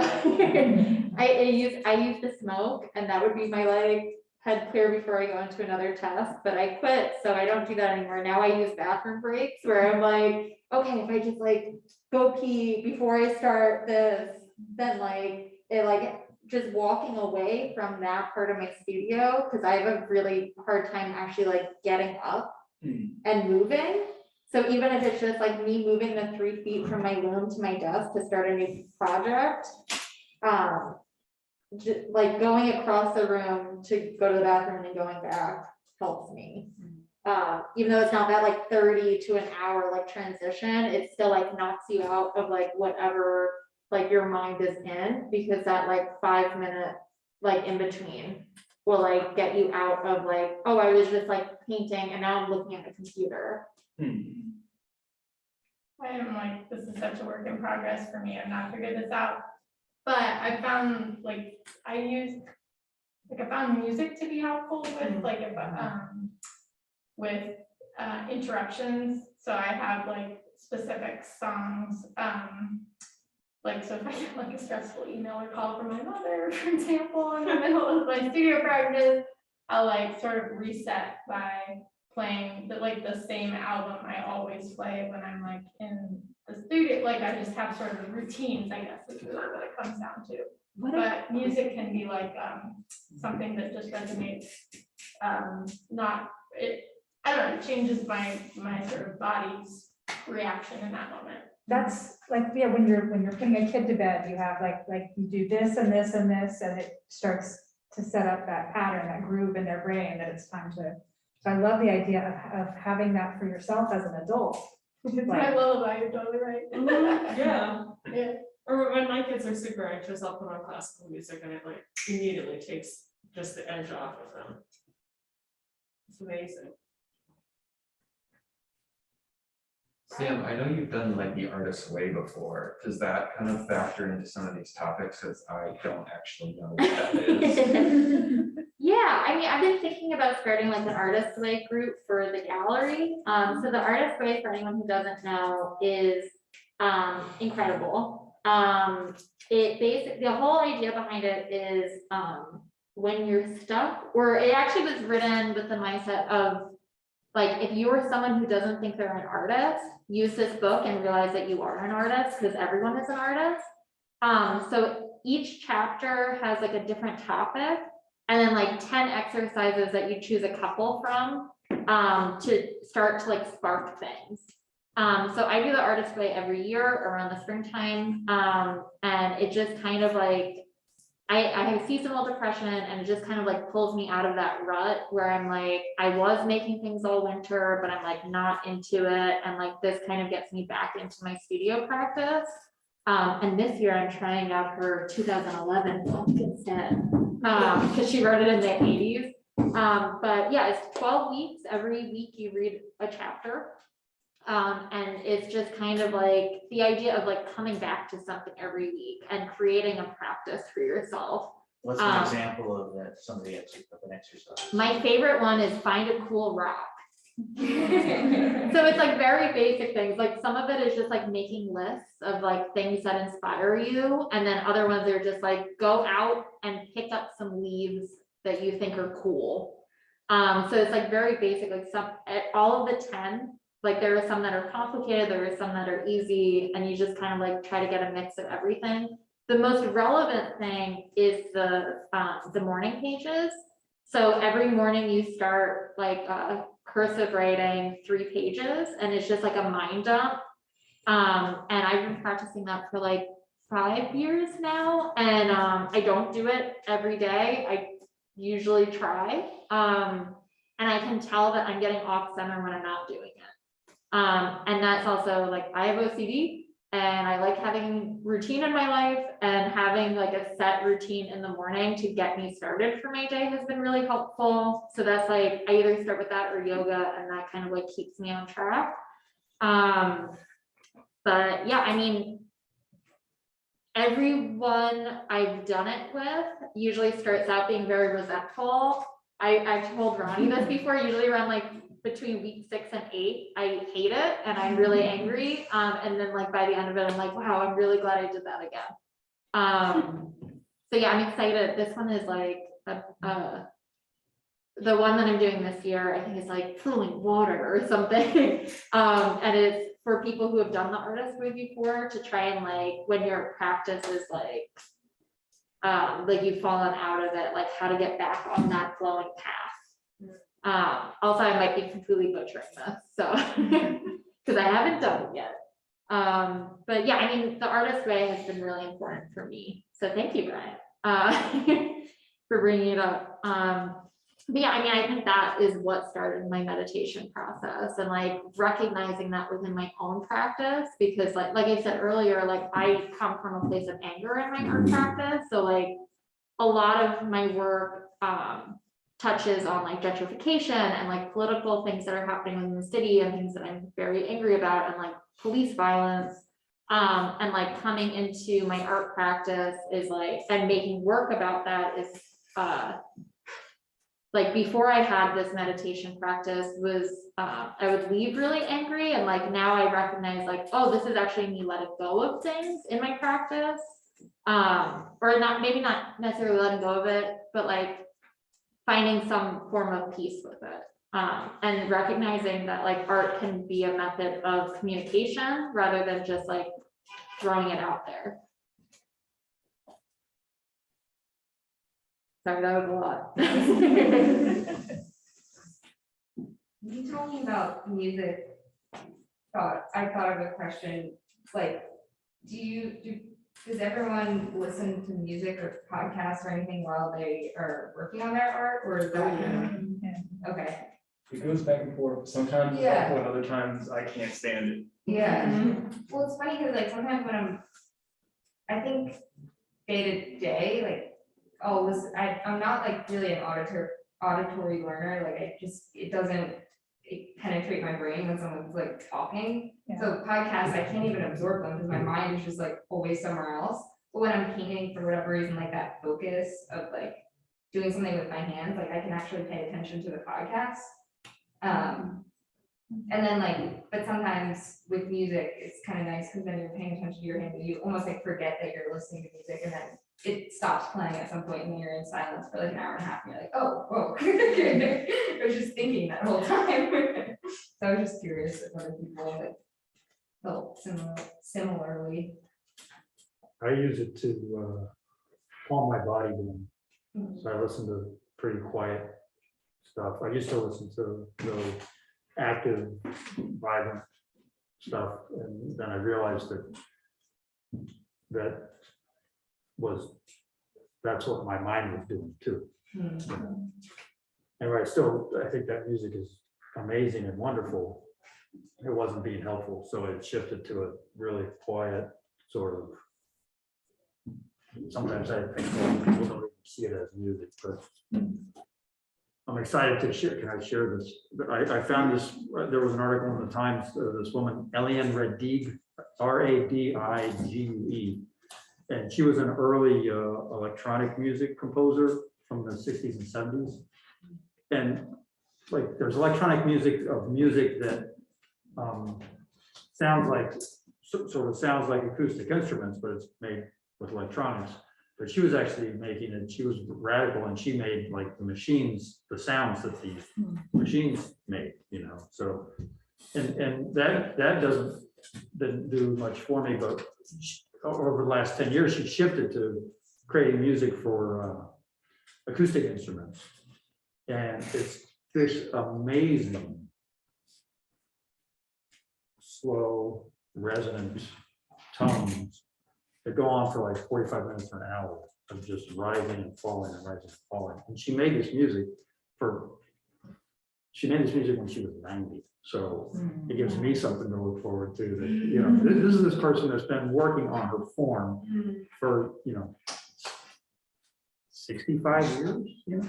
S13: I use the smoke, and that would be my like head clear before I go into another task, but I quit, so I don't do that anymore. Now I use bathroom breaks where I'm like, okay, if I just like go pee before I start this, then like, it like just walking away from that part of my studio, because I have a really hard time actually like getting up and moving. So even if it's just like me moving the 3 feet from my room to my desk to start a new project, like going across the room to go to the bathroom and then going back helps me. Even though it's not that like 30 to an hour like transition, it still like knocks you out of like whatever like your mind is in, because that like 5 minute like in between will like get you out of like, oh, I was just like painting and now I'm looking at the computer.
S9: I am like, this is such a work in progress for me. I've not figured this out. But I found like, I found music to be helpful with like, with interruptions. So I have like specific songs, like, so if I get like a stressful email or call from my mother, for example, in the middle of my studio practice, I'll like sort of reset by playing the same album I always play when I'm like in the studio. Like I just have sort of routines, I guess, is really what it comes down to. But music can be like something that just resonates, I don't know, it changes my sort of body's reaction in that moment.
S2: That's like, yeah, when you're putting a kid to bed, you have like you do this and this and this, and it starts to set up that pattern, that groove in their brain that it's time to. So I love the idea of having that for yourself as an adult.
S9: It's my lullaby, you're totally right.
S1: Yeah.
S9: Yeah.
S1: Or when my kids are super anxious, I'll put on classical music and it like immediately takes just the edge off of them. It's amazing.
S10: Sam, I know you've done like the artist's way before. Does that kind of factor into some of these topics? Because I don't actually know what that is.
S13: Yeah, I mean, I've been thinking about starting like an artist way group for the gallery. So the artist way, for anyone who doesn't know, is incredible. The whole idea behind it is when you're stuck, or it actually was written with the mindset of like, if you are someone who doesn't think they're an artist, use this book and realize that you are an artist, because everyone is an artist. So each chapter has like a different topic, and then like 10 exercises that you choose a couple from to start to like spark things. So I do the artist way every year around the springtime, and it just kind of like, I have seasonal depression, and it just kind of like pulls me out of that rut where I'm like, I was making things all winter, but I'm like not into it. And like, this kind of gets me back into my studio practice. And this year I'm trying out her 2011 book instead, because she wrote it in the 80s. But yeah, it's 12 weeks. Every week you read a chapter. And it's just kind of like the idea of like coming back to something every week and creating a practice for yourself.
S8: What's an example of that, some of the an exercise?
S13: My favorite one is find a cool rock. So it's like very basic things, like some of it is just like making lists of like things that inspire you, and then other ones are just like go out and pick up some leaves that you think are cool. So it's like very basic, like all of the 10, like there are some that are complicated, there are some that are easy, and you just kind of like try to get a mix of everything. The most relevant thing is the morning pages. So every morning you start like cursive writing 3 pages, and it's just like a mind dump. And I've been practicing that for like 5 years now, and I don't do it every day. I usually try, and I can tell that I'm getting off center when I'm not doing it. And that's also like, I have OCD, and I like having routine in my life, and having like a set routine in the morning to get me started for my day has been really helpful. So that's like, I either start with that or yoga, and that kind of like keeps me on track. But yeah, I mean, everyone I've done it with usually starts out being very resentful. I've told Ronnie this before, usually around like between week 6 and 8, I hate it and I'm really angry. And then like by the end of it, I'm like, wow, I'm really glad I did that again. So yeah, I'm excited. This one is like the one that I'm doing this year, I think is like flowing water or something. And it's for people who have done the artist way before to try and like, when your practice is like you've fallen out of it, like how to get back on that flowing path. Also, I might be completely butchering this, so, because I haven't done it yet. But yeah, I mean, the artist way has been really important for me. So thank you, Brian, for bringing it up. But yeah, I mean, I think that is what started my meditation process, and like recognizing that within my own practice, because like I said earlier, like I come from a place of anger in my art practice. So like a lot of my work touches on like gentrification and like political things that are happening in the city and things that I'm very angry about, and like police violence. And like coming into my art practice is like, and making work about that is like before I had this meditation practice was I would leave really angry, and like now I recognize like, oh, this is actually me letting go of things in my practice, or not, maybe not necessarily letting go of it, but like finding some form of peace with it, and recognizing that like art can be a method of communication rather than just like throwing it out there. Sorry, that was a lot.
S4: You told me about music. I thought of a question, like, does everyone listen to music or podcasts or anything while they are working on their art, or is that? Okay,
S5: It goes back and forth. Sometimes it's
S4: Yeah.
S5: helpful, and other times I can't stand it.
S4: yeah. Well, it's funny because like sometimes when I think day to day, like, I'm not like really an auditory learner, like it doesn't penetrate my brain when someone's like talking. So podcasts, I can't even absorb them because my mind is just like always somewhere else. But when I'm painting, for whatever reason, like that focus of like doing something with my hands, like I can actually pay attention to the podcast. And then like, but sometimes with music, it's kind of nice because then you're paying attention to your hand and you almost like forget that you're listening to music, and then it stops playing at some point and then you're in silence for like an hour and a half and you're like, oh, whoa. I was just thinking that whole time. So I was just curious if other people like felt similarly.
S12: I use it to calm my body down. So I listen to pretty quiet stuff. I used to listen to the active, vibrant stuff, and then I realized that's what my mind was doing too. Anyway, I think that music is amazing and wonderful. It wasn't being helpful, so it shifted to a really quiet sort of. Sometimes I think people don't even see it as music, but I'm excited to share. Can I share this? I found this, there was an article in the Times, this woman, Eliane Radige, Radige, and she was an early electronic music composer from the 60s and 70s. And like, there's electronic music that sounds like, sort of sounds like acoustic instruments, but it's made with electronics. But she was actually making it, she was radical, and she made like the machines, the sounds that the machines made, you know. So, and that didn't do much for me, but over the last 10 years, she shifted to creating music for acoustic instruments. And it's this amazing, slow, resonant tones that go on for like 45 minutes or an hour of just rising and falling and rising and falling. And she made this music when she was 90. So it gives me something to look forward to, that, you know, this is this person that's been working on her form for, you know, 65 years, you know,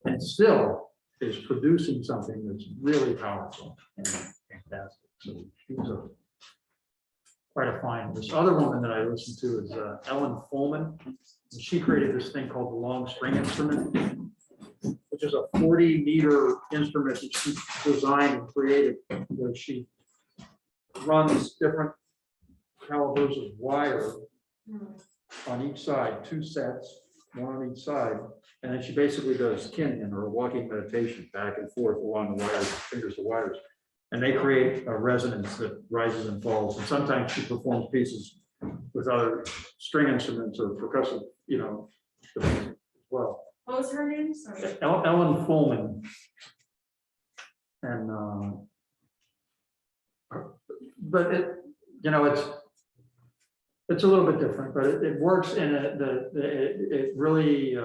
S12: and still is producing something that's really powerful and fantastic. So she was quite a find. This other woman that I listened to is Ellen Fullman. And she created this thing called the long string instrument, which is a 40-meter instrument that she designed and created, where she runs different calibers of wire on each side, 2 sets, one on each side, and then she basically does kinyan or walking meditation back and forth along the wires, fingers to wires. And they create a resonance that rises and falls. And sometimes she performs pieces with other string instruments or percussive, as well.
S1: What was her name? Sorry.
S12: Ellen Fullman. And, but it's a little bit different, but it works in it really,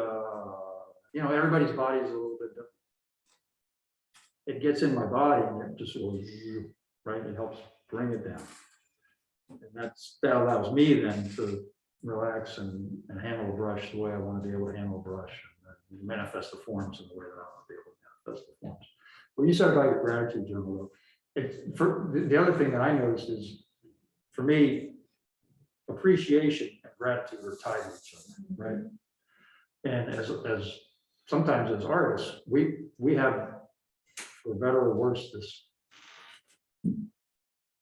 S12: everybody's body is a little bit different. It gets in my body and it just goes, right, it helps bring it down. And that allows me then to relax and handle a brush the way I want to be able to handle a brush, and manifest the forms in the way that I want to be able to manifest the forms. When you said about your gratitude journal, the other thing that I noticed is, for me, appreciation and gratitude are tied to each other, right? And as sometimes as artists, we have, for better or worse, this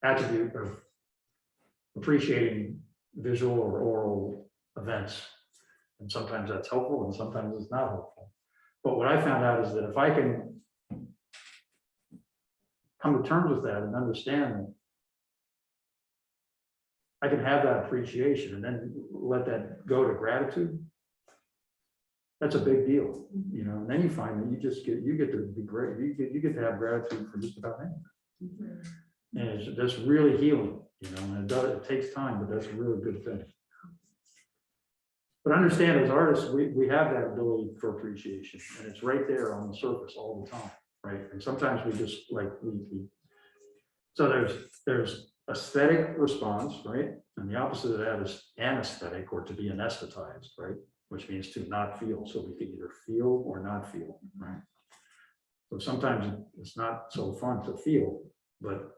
S12: attribute of appreciating visual or oral events. And sometimes that's helpful and sometimes it's not helpful. But what I found out is that if I can come to terms with that and understand that I can have that appreciation and then let that go to gratitude, that's a big deal, and then you find that you get to be great, you get to have gratitude for just about anything. And that's really healing, and it takes time, but that's a really good thing. But understand, as artists, we have that ability for appreciation, and it's right there on the surface all the time, right? And sometimes we just so there's aesthetic response, right? And the opposite of that is anesthetic, or to be anesthetized, right? Which means to not feel. So we can either feel or not feel, right? So sometimes it's not so fun to feel, but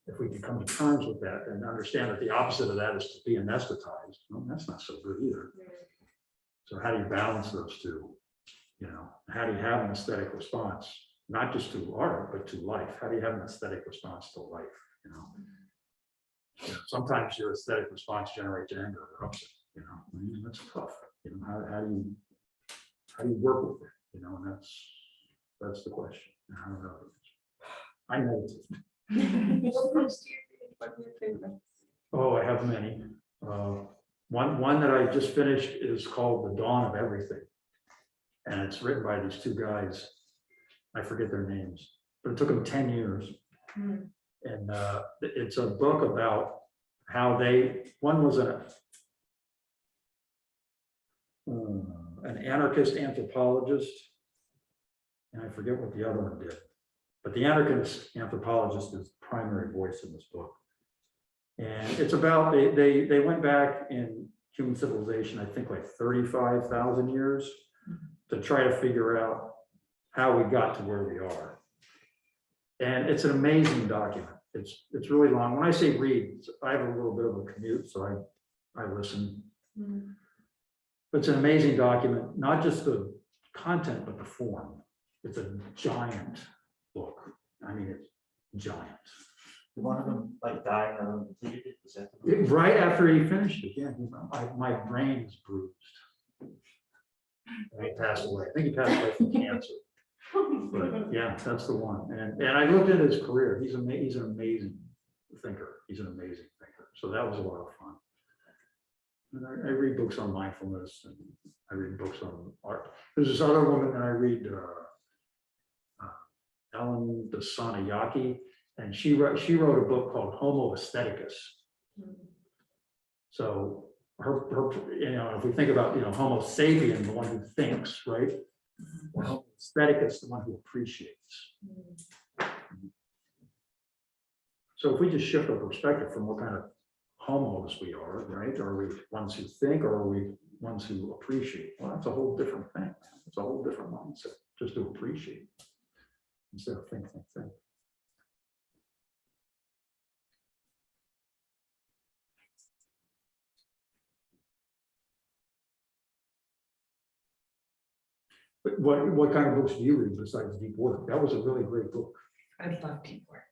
S12: if we can come to terms with that and understand that the opposite of that is to be anesthetized, well, that's not so good either. So how do you balance those two? How do you have an aesthetic response, not just to art, but to life? How do you have an aesthetic response to life? Sometimes your aesthetic response generates anger or upset. That's tough. How do you work with it? And that's the question. I don't know. I meditate. Oh, I have many. One that I just finished is called The Dawn of Everything, and it's written by these two guys. I forget their names, but it took them 10 years. And it's a book about how one was an anarchist anthropologist, and I forget what the other one did, but the anarchist anthropologist is the primary voice in this book. And it's about, they went back in human civilization, I think like 35,000 years, to try to figure out how we got to where we are. And it's an amazing document. It's really long. When I say read, I have a little bit of a commute, so I listen. But it's an amazing document, not just the content, but the form. It's a giant book. I mean, it's giant.
S8: One of them like died or completed it? Was that
S12: Right after he finished it, yeah. My brain is bruised. And he passed away. I think he passed away from cancer. But yeah, that's the one. And I looked at his career. He's an amazing thinker. He's an amazing thinker. So that was a lot of fun. And I read books on mindfulness, and I read books on art. There's this other woman that I read, Ellen Dissociation, and she wrote a book called Homo Aestheticus. So her if we think about Homo sapien, the one who thinks, right? Homo aestheticus, the one who appreciates. So if we just shift our perspective from what kind of homos we are, right? Are we ones who think, or are we ones who appreciate? Well, that's a whole different thing. It's a whole different mindset, just to appreciate instead of think. But what kind of books do you read besides Deep Work? That was a really great book.
S11: I love deep work.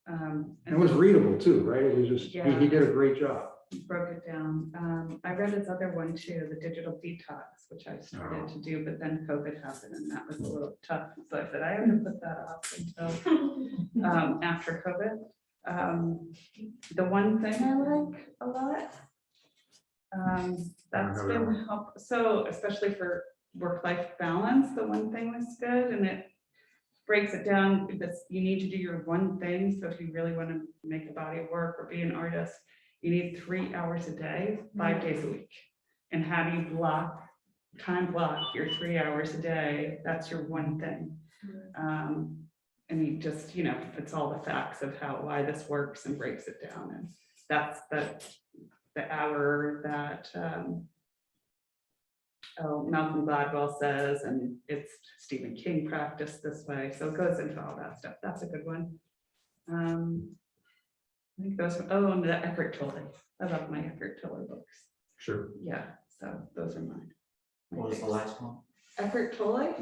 S12: And it was readable too, right? It was just, he did a great job.
S11: broke it down. I read his other one too, the digital detox, which I started to do, but then COVID happened and that was a little tough. So I said, I have to put that off until after COVID. The one thing I like a lot, that's been helpful. So especially for work-life balance, the one thing was good, and it breaks it down because you need to do your one thing. So if you really want to make a body of work or be an artist, you need 3 hours a day, 5 days a week. And how do you time block your 3 hours a day? That's your one thing. And you just, it's all the facts of why this works and breaks it down. And that's the hour that Malcolm Gladwell says, and it's Stephen King practice this way. So it goes into all that stuff. That's a good one. I think those, and the Eckhart Tolle. I love my Eckhart Tolle books.
S12: Sure.
S11: Yeah, so those are mine.
S8: What was the last one?
S11: Eckhart Tolle.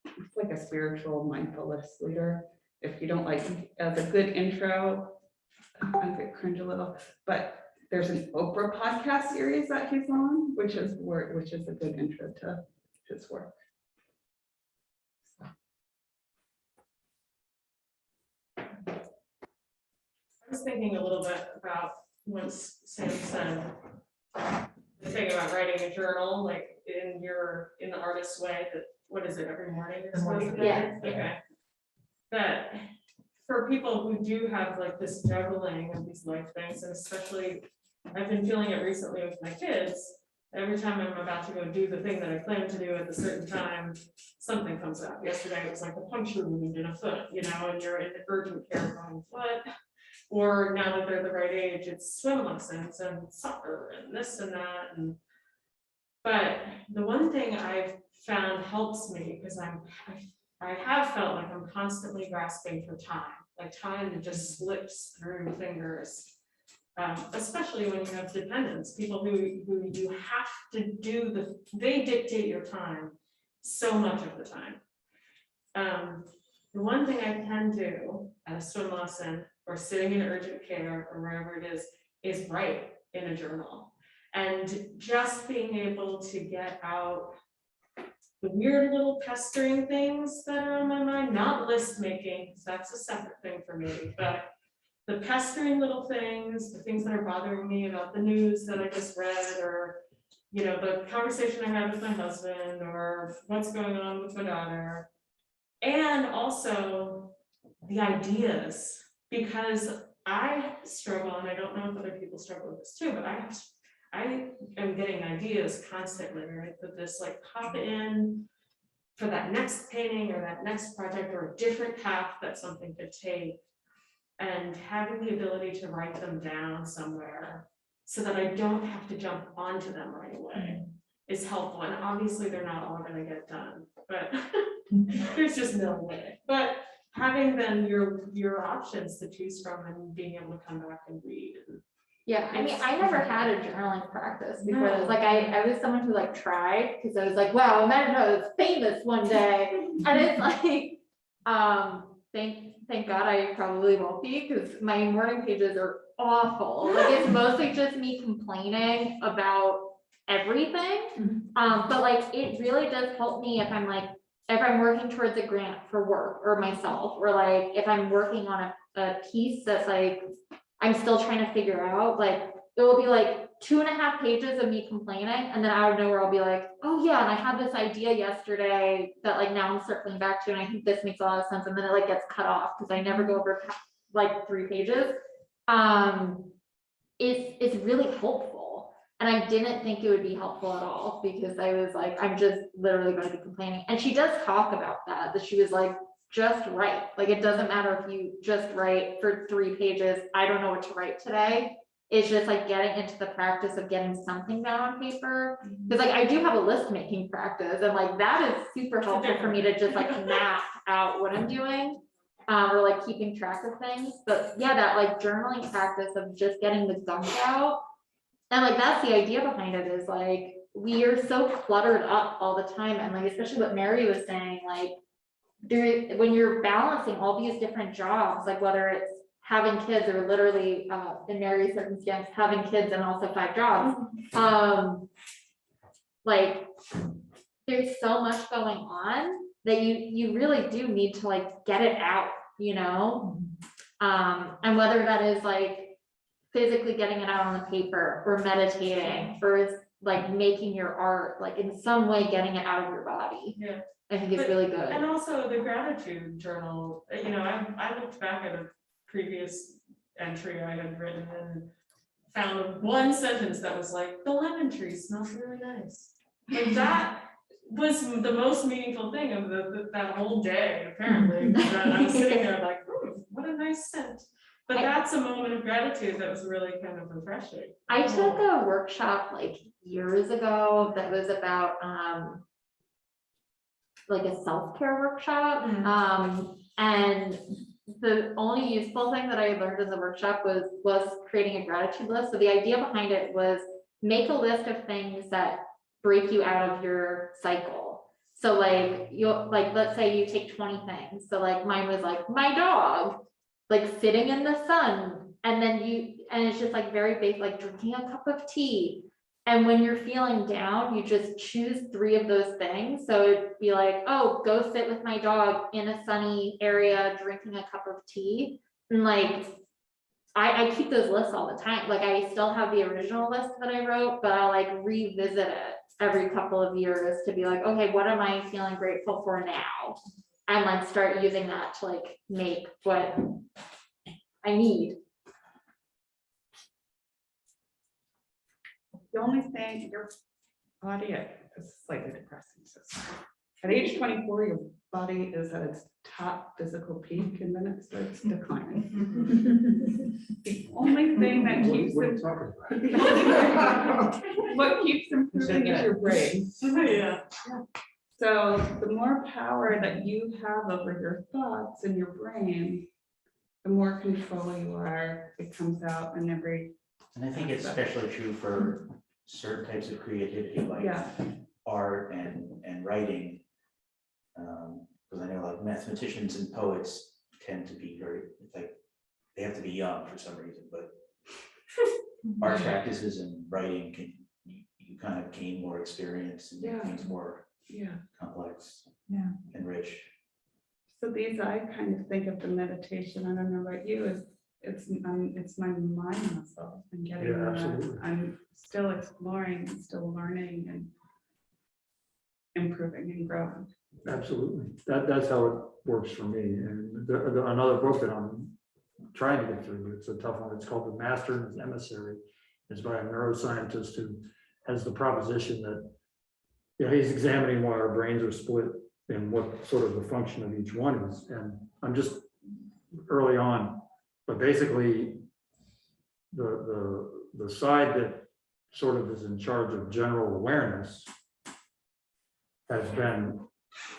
S11: It's like a spiritual mindfulness leader. If you don't like, as a good intro, I get cringe a little, but there's an Oprah podcast series that he's on, which is a good intro to his work.
S1: I was thinking a little bit about what Sam said, the thing about writing a journal, like in the artist's way, that, what is it, every morning? you're supposed to do it?
S13: Yeah.
S1: Okay. That for people who do have like this juggling of these life things, and especially I've been feeling it recently with my kids, every time I'm about to go do the thing that I plan to do at a certain time, something comes up. Yesterday it was like a puncture wound in a foot, and you're in urgent care going, what? Or now that they're the right age, it's swim lessons and soccer and this and that. But the one thing I've found helps me, because I have felt like I'm constantly grasping for time, like time just slips through fingers. Especially when you have dependents, people who you have to do they dictate your time so much of the time. The one thing I can do at a swim lesson or sitting in urgent care or wherever it is write in a journal. And just being able to get out the weird little pestering things that are on my mind, not list making, because that's a separate thing for me, but the pestering little things, the things that are bothering me about the news that I just read, or the conversation I had with my husband, or what's going on with my daughter, and also the ideas, because I struggle, and I don't know if other people struggle with this too, but I am getting ideas constantly, right? That this like pop in for that next painting or that next project or a different path that something could take, and having the ability to write them down somewhere so that I don't have to jump onto them right away is helpful. And obviously they're not all gonna get done, but there's just no way. But having then your options to choose from and being able to come back and read.
S13: Yeah, I mean, I never had a journaling practice because like I was someone who like tried, because I was like, wow, imagine I was famous one day. And it's like, thank God I probably won't be, because my morning pages are awful. Like it's mostly just me complaining about everything. But like it really does help me if I'm working towards a grant for work or myself, or like if I'm working on a piece that's like I'm still trying to figure out, like it will be like 2.5 pages of me complaining, and then out of nowhere I'll be like, oh yeah, and I had this idea yesterday that like now I'm circling back to, and I think this makes a lot of sense, and then it like gets cut off because I never go over like 3 pages. It's really helpful, and I didn't think it would be helpful at all, because I was like, I'm just literally going to be complaining. And she does talk about that she was like, just write. Like it doesn't matter if you just write for 3 pages. I don't know what to write today. It's just like getting into the practice of getting something down on paper. Because like I do have a list making practice, and like that is super helpful for me to just like map out what I'm doing, or like keeping track of things. But yeah, that like journaling practice of just getting the gunk out. And like that's the idea behind it, is like we are so cluttered up all the time. And like especially what Mary was saying, like when you're balancing all these different jobs, like whether it's having kids, or literally in Mary's circumstance, having kids and also 5 jobs. Like, there's so much going on that you really do need to like get it out, you know? And whether that is like physically getting it out on the paper, or meditating, or it's like making your art, like in some way getting it out of your body.
S1: Yeah.
S13: I think it's
S1: But-
S13: really good.
S1: And also the gratitude journal, you know, I looked back at a previous entry I had written and found one sentence that was like, the lemon tree smells really nice. Like that was the most meaningful thing of that whole day, apparently, that I was sitting there like, oh, what a nice scent. But that's a moment of gratitude that was really kind of refreshing.
S13: I took a workshop like years ago that was about like a self-care workshop. And the only useful thing that I learned in the workshop was creating a gratitude list. So the idea behind it was make a list of things that break you out of your cycle. So like let's say you take 20 things. So like mine was like my dog, like sitting in the sun, and then it's just like very basic, like drinking a cup of tea. And when you're feeling down, you just choose 3 of those things. So it'd be like, oh, go sit with my dog in a sunny area, drinking a cup of tea. And like, I keep those lists all the time. Like I still have the original list that I wrote, but I'll like revisit it every couple of years to be like, okay, what am I feeling grateful for now? And like start using that to like make what I need.
S11: The only thing, your body, this is slightly depressing. So at age 24, your body is at its top physical peak, and then it starts declining. The only thing that keeps
S12: What are you
S11: it,
S12: talking about?
S11: what keeps improving is your brain.
S1: Yeah.
S11: So the more power that you have over your thoughts and your brain, the more control you are. It comes out in every,
S8: And I think it's especially true for certain types of creativity, like
S11: yeah,
S8: art and writing. Because I know like mathematicians and poets tend to be very, like, they have to be young for some reason, but art practices and writing can, you kind of gain more experience and make things more
S11: yeah.
S8: complex.
S11: Yeah.
S8: And rich.
S11: So these, I kind of think of the meditation, I don't know about you, is it's my mind muscle and getting,
S12: Yeah, absolutely.
S11: I'm still exploring, still learning and improving and growing.
S12: Absolutely. That's how it works for me. And another book that I'm trying to get through, it's a tough one. It's called The Master and His Emissary. It's by a neuroscientist who has the proposition that, you know, he's examining why our brains are split and what sort of the function of each one is. And I'm just early on, but basically the side that sort of is in charge of general awareness has been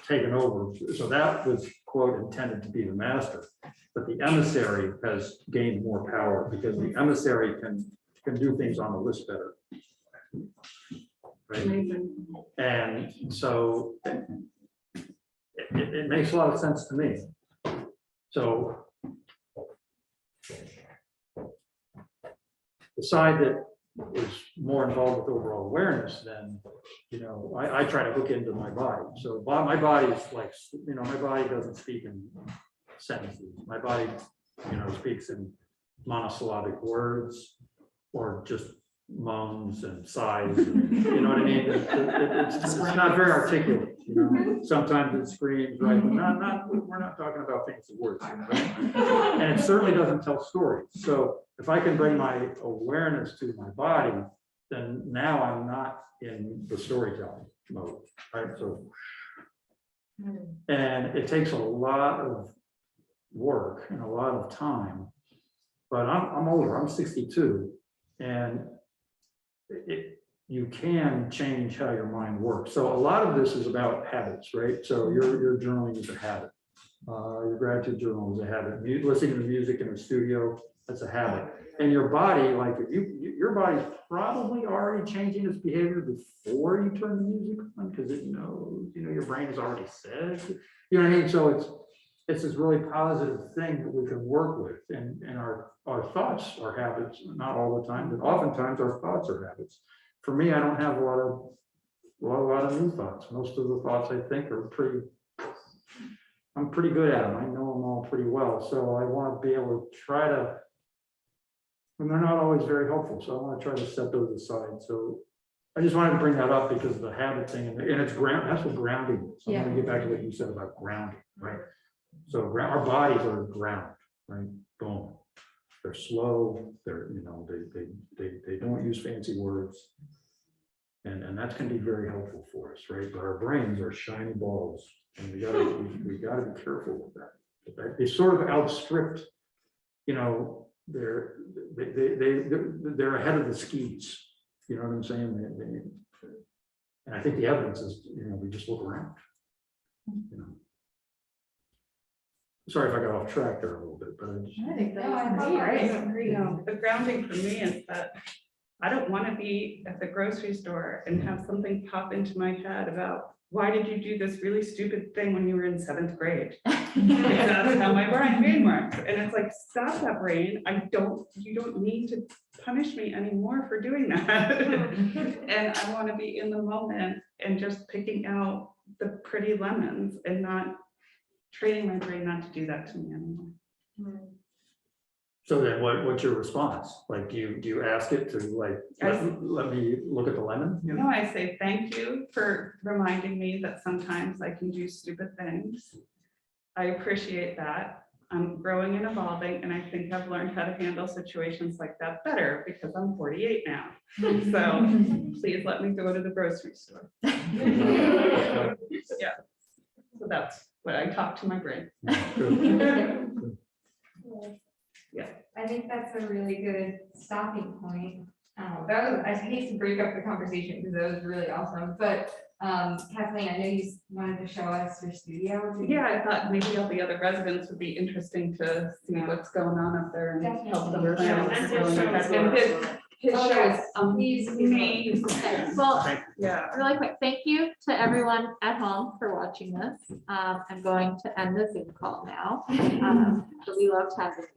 S12: taken over. So that was, quote, intended to be the master, but the emissary has gained more power because the emissary can do things on the list better. Right?
S11: Amazing.
S12: And so it makes a lot of sense to me. So the side that is more involved with overall awareness, then, you know, I try to hook into my body. So my body is like, you know, my body doesn't speak in sentences. My body, you know, speaks in monosyllabic words or just moans and sighs, and, you know what I mean? It's not very articulate, you know. Sometimes it screams, right? But we're not talking about fancy words, right? And it certainly doesn't tell stories. So if I can bring my awareness to my body, then now I'm not in the storytelling mode, right? So, and it takes a lot of work and a lot of time, but I'm older, I'm 62, and you can change how your mind works. So a lot of this is about habits, right? So your journaling is a habit. Your gratitude journal is a habit. Listening to music in the studio, that's a habit. And your body, like your body's probably already changing its behavior before you turn the music on, because it knows, you know, your brain has already said, you know what I mean? So it's this really positive thing that we can work with, and our thoughts, our habits, not all the time, but oftentimes our thoughts are habits. For me, I don't have a lot of new thoughts. Most of the thoughts I think are I'm pretty good at them. I know them all pretty well. So I want to be able to try to, and they're not always very helpful. So I want to try to set those aside. So I just wanted to bring that up because of the habit thing, and it's that's what grounding is. I'm going to get back to what you said about grounding, right? So our bodies are ground, right? Boom. They're slow. They're, you know, they don't use fancy words. And that's going to be very helpful for us, right? But our brains are shiny balls, and we gotta be careful with that. They sort of outstripped, you know, they're ahead of the skis. You know what I'm saying? And I think the evidence is, you know, we just look around. You know. Sorry if I got off track there a little bit, but I just.
S2: I think
S4: No, I
S2: that's
S4: think
S2: great.
S4: great.
S11: No, the grounding for me is that I don't want to be at the grocery store and have something pop into my head about, why did you do this really stupid thing when you were in 7th grade? That's how my brain works. And it's like, stop that brain. You don't need to punish me anymore for doing that. And I want to be in the moment and just picking out the pretty lemons and not training my brain not to do that to me anymore.
S12: So then what's your response? Like, do you ask it to like, let me look at the lemon? You know?
S11: No, I say thank you for reminding me that sometimes I can do stupid things. I appreciate that. I'm growing and evolving, and I think I've learned how to handle situations like that better because I'm 48 now. So please let me go to the grocery store. Yeah. So that's what I talk to my brain.
S4: I think that's a really good stopping point. I hate to break up the conversation because that was really awesome, but Kathleen, I know you wanted to show us your studio.
S11: Yeah, I thought maybe all the other residents would be interesting to see what's going on up there and help them plan.
S1: Definitely.
S11: what's going on.
S1: And
S11: His
S4: Oh,
S11: show is
S4: yes. Please,
S11: amazing.
S13: Well,
S11: Yeah.
S13: really quick, thank you to everyone at home for watching this. I'm going to end the Zoom call now. But we loved having you.